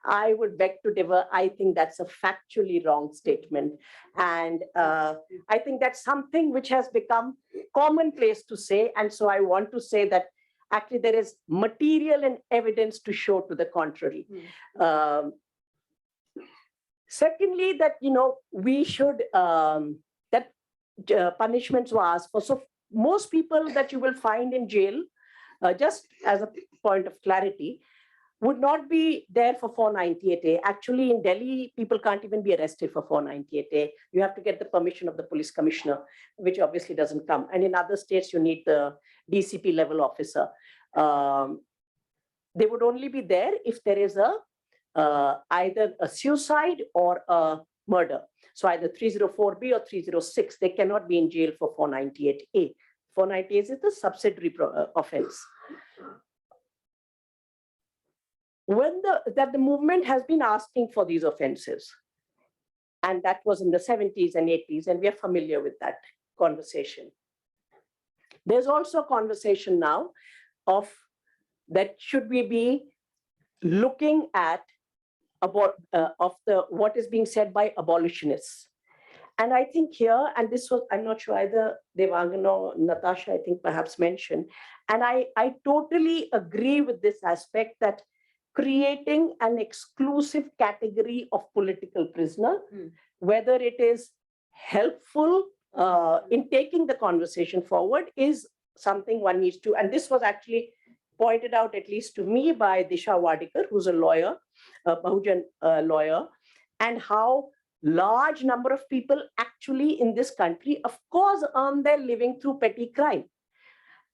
I would beg to differ. I think that's a factually wrong statement. And I think that's something which has become commonplace to say. And so I want to say that actually there is material and evidence to show to the contrary. Secondly, that, we should, that punishments were asked for. So most people that you will find in jail, just as a point of clarity, would not be there for 498A. Actually, in Delhi, people can't even be arrested for 498A. You have to get the permission of the police commissioner, which obviously doesn't come. And in other states, you need the DCP level officer. They would only be there if there is either a suicide or a murder. So either 304B or 306, they cannot be in jail for 498A. 498A is the subsidiary offense. that the movement has been asking for these offenses. And that was in the 70s and 80s, and we are familiar with that conversation. There's also a conversation now of that should we be looking at about what is being said by abolitionists. And I think here, and this was, I'm not sure either Devangana or Natasha, I think perhaps mentioned, and I totally agree with this aspect that creating an exclusive category of political prisoner, whether it is helpful in taking the conversation forward, is something one needs to, and this was actually pointed out, at least to me, by Disha Wadikar, who's a lawyer, a Bahujan lawyer, and how large number of people actually in this country, of course, earn their living through petty crime.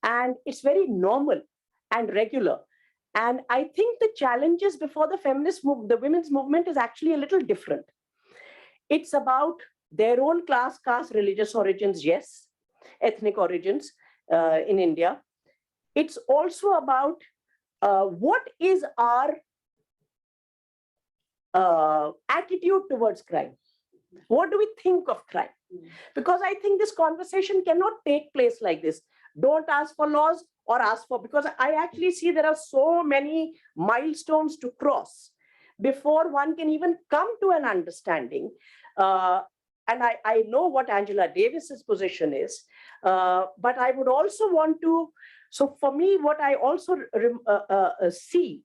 And it's very normal and regular. And I think the challenges before the feminist movement, the women's movement, is actually a little different. It's about their own class, caste, religious origins, yes, ethnic origins in India. It's also about what is our attitude towards crime. What do we think of crime? Because I think this conversation cannot take place like this. Don't ask for laws or ask for, because I actually see there are so many milestones to cross before one can even come to an understanding. And I know what Angela Davis's position is, but I would also want to, so for me, what I also see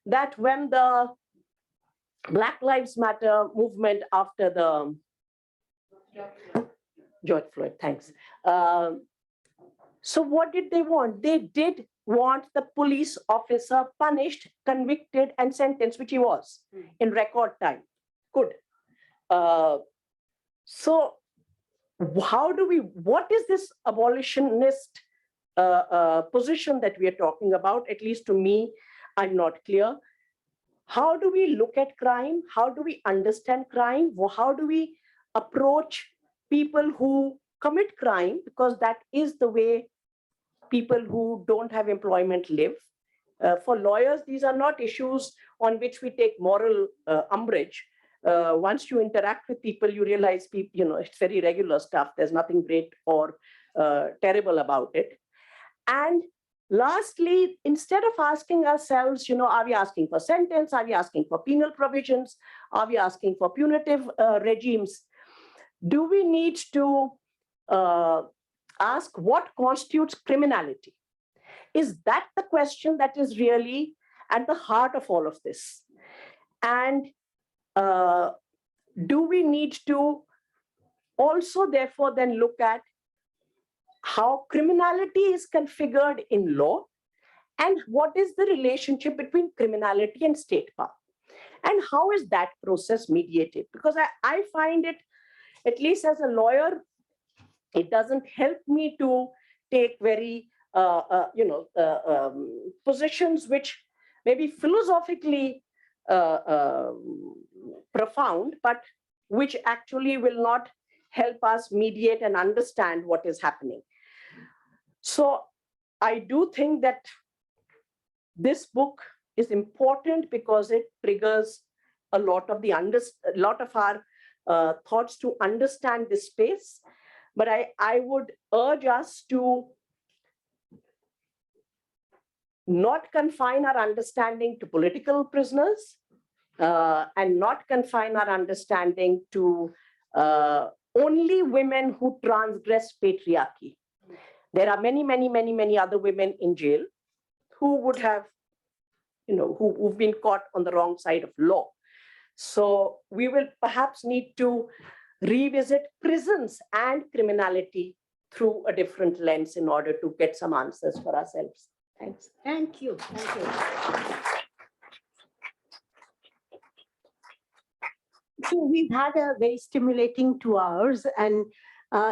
that when the Black Lives Matter movement after the George Floyd, thanks. So what did they want? They did want the police officer punished, convicted, and sentenced, which he was in record time. Good. So how do we, what is this abolitionist position that we are talking about? At least to me, I'm not clear. How do we look at crime? How do we understand crime? How do we approach people who commit crime? Because that is the way people who don't have employment live. For lawyers, these are not issues on which we take moral umbrage. Once you interact with people, you realize it's very regular stuff. There's nothing great or terrible about it. And lastly, instead of asking ourselves, are we asking for sentence? Are we asking for penal provisions? Are we asking for punitive regimes? Do we need to ask what constitutes criminality? Is that the question that is really at the heart of all of this? And do we need to also, therefore, then look at how criminality is configured in law, and what is the relationship between criminality and state power, and how is that process mediated? Because I find it, at least as a lawyer, it doesn't help me to take very positions which may be philosophically profound, but which actually will not help us mediate and understand what is happening. So I do think that this book is important because it triggers a lot of our thoughts to understand this space. But I would urge us to not confine our understanding to political prisoners and not confine our understanding to only women who transgress patriarchy. There are many, many, many, many other women in jail who would have, who've been caught on the wrong side of law. So we will perhaps need to revisit prisons and criminality through a different lens in order to get some answers for ourselves. Thanks. Thank you. Thank you. So we've had a very stimulating 2 hours, and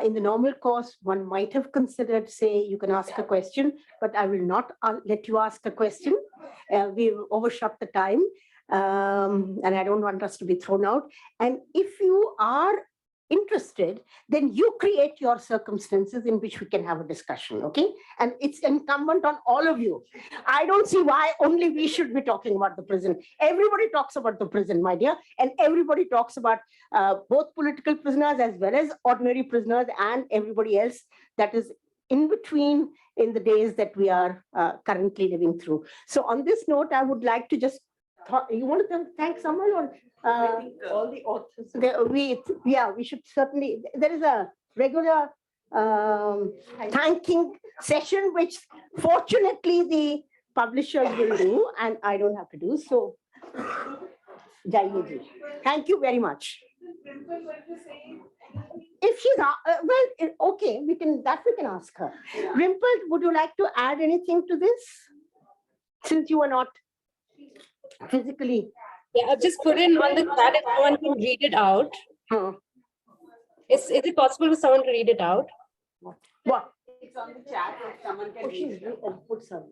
in the normal course, one might have considered, say, you can ask a question, but I will not let you ask a question. We've overshot the time, and I don't want us to be thrown out. And if you are interested, then you create your circumstances in which we can have a discussion, okay? And it's incumbent on all of you. I don't see why only we should be talking about the prison. Everybody talks about the prison, my dear, and everybody talks about both political prisoners as well as ordinary prisoners and everybody else that is in between in the days that we are currently living through. So on this note, I would like to just, you want to thank someone or? I think all the authors. We should certainly, there is a regular thanking session, which fortunately the publishers will do, and I don't have to do. So, Jaiye ji, thank you very much. If she's, okay, we can ask her. Yeah. Rimple, would you like to add anything to this? Since you are not physically. Yeah, I've just put in on the chat if someone can read it out. Is it possible for someone to read it out? What? It's on the chat if someone can read it. Put some.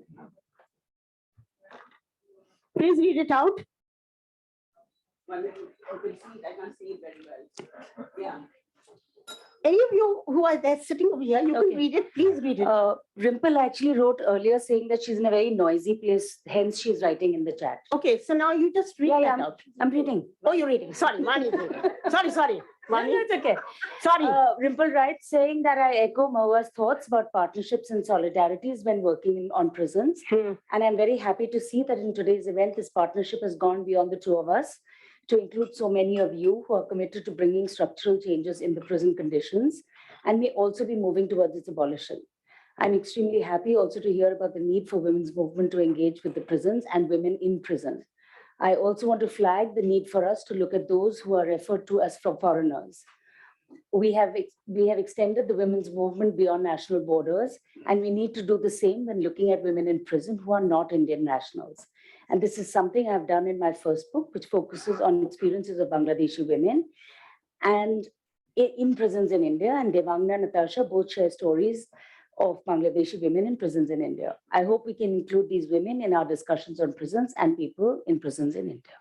Please read it out. Well, you can see it. I can't see it very well. Yeah. Any of you who are there sitting over here, you can read it. Please read it. Rimple actually wrote earlier saying that she's in a very noisy place, hence she's writing in the chat. Okay, so now you just read that out. I'm reading. Oh, you're reading. Sorry, Mani is reading. Sorry. Mani, it's okay. Sorry. Rimple writes saying that I echo Mawa's thoughts about partnerships and solidarities when working on prisons. And I'm very happy to see that in today's event, this partnership has gone beyond the two of us to include so many of you who are committed to bringing structural changes in the prison conditions and may also be moving towards its abolition. I'm extremely happy also to hear about the need for women's movement to engage with the prisons and women in prison. I also want to flag the need for us to look at those who are referred to as foreigners. We have extended the women's movement beyond national borders, and we need to do the same when looking at women in prison who are not Indian nationals. And this is something I've done in my first book, which focuses on experiences of Bangladeshi women and in prisons in India. And Devangana and Natasha both share stories of Bangladeshi women in prisons in India. I hope we can include these women in our discussions on prisons and people in prisons in India.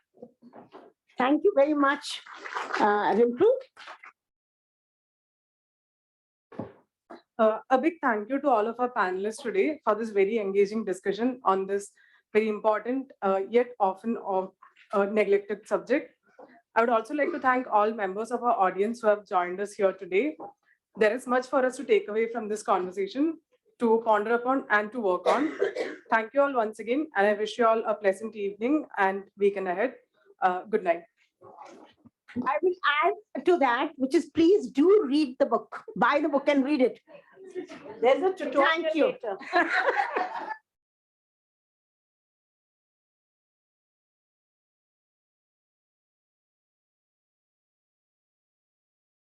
Thank you very much, Rimple. A big thank you to all of our panelists today for this very engaging discussion on this very important yet often neglected subject. I would also like to thank all members of our audience who have joined us here today. There is much for us to take away from this conversation, to ponder upon and to work on. Thank you all once again, and I wish you all a pleasant evening and weekend ahead. Good night. I will add to that, which is please do read the book, buy the book and read it. There's a tutorial Thank you. later.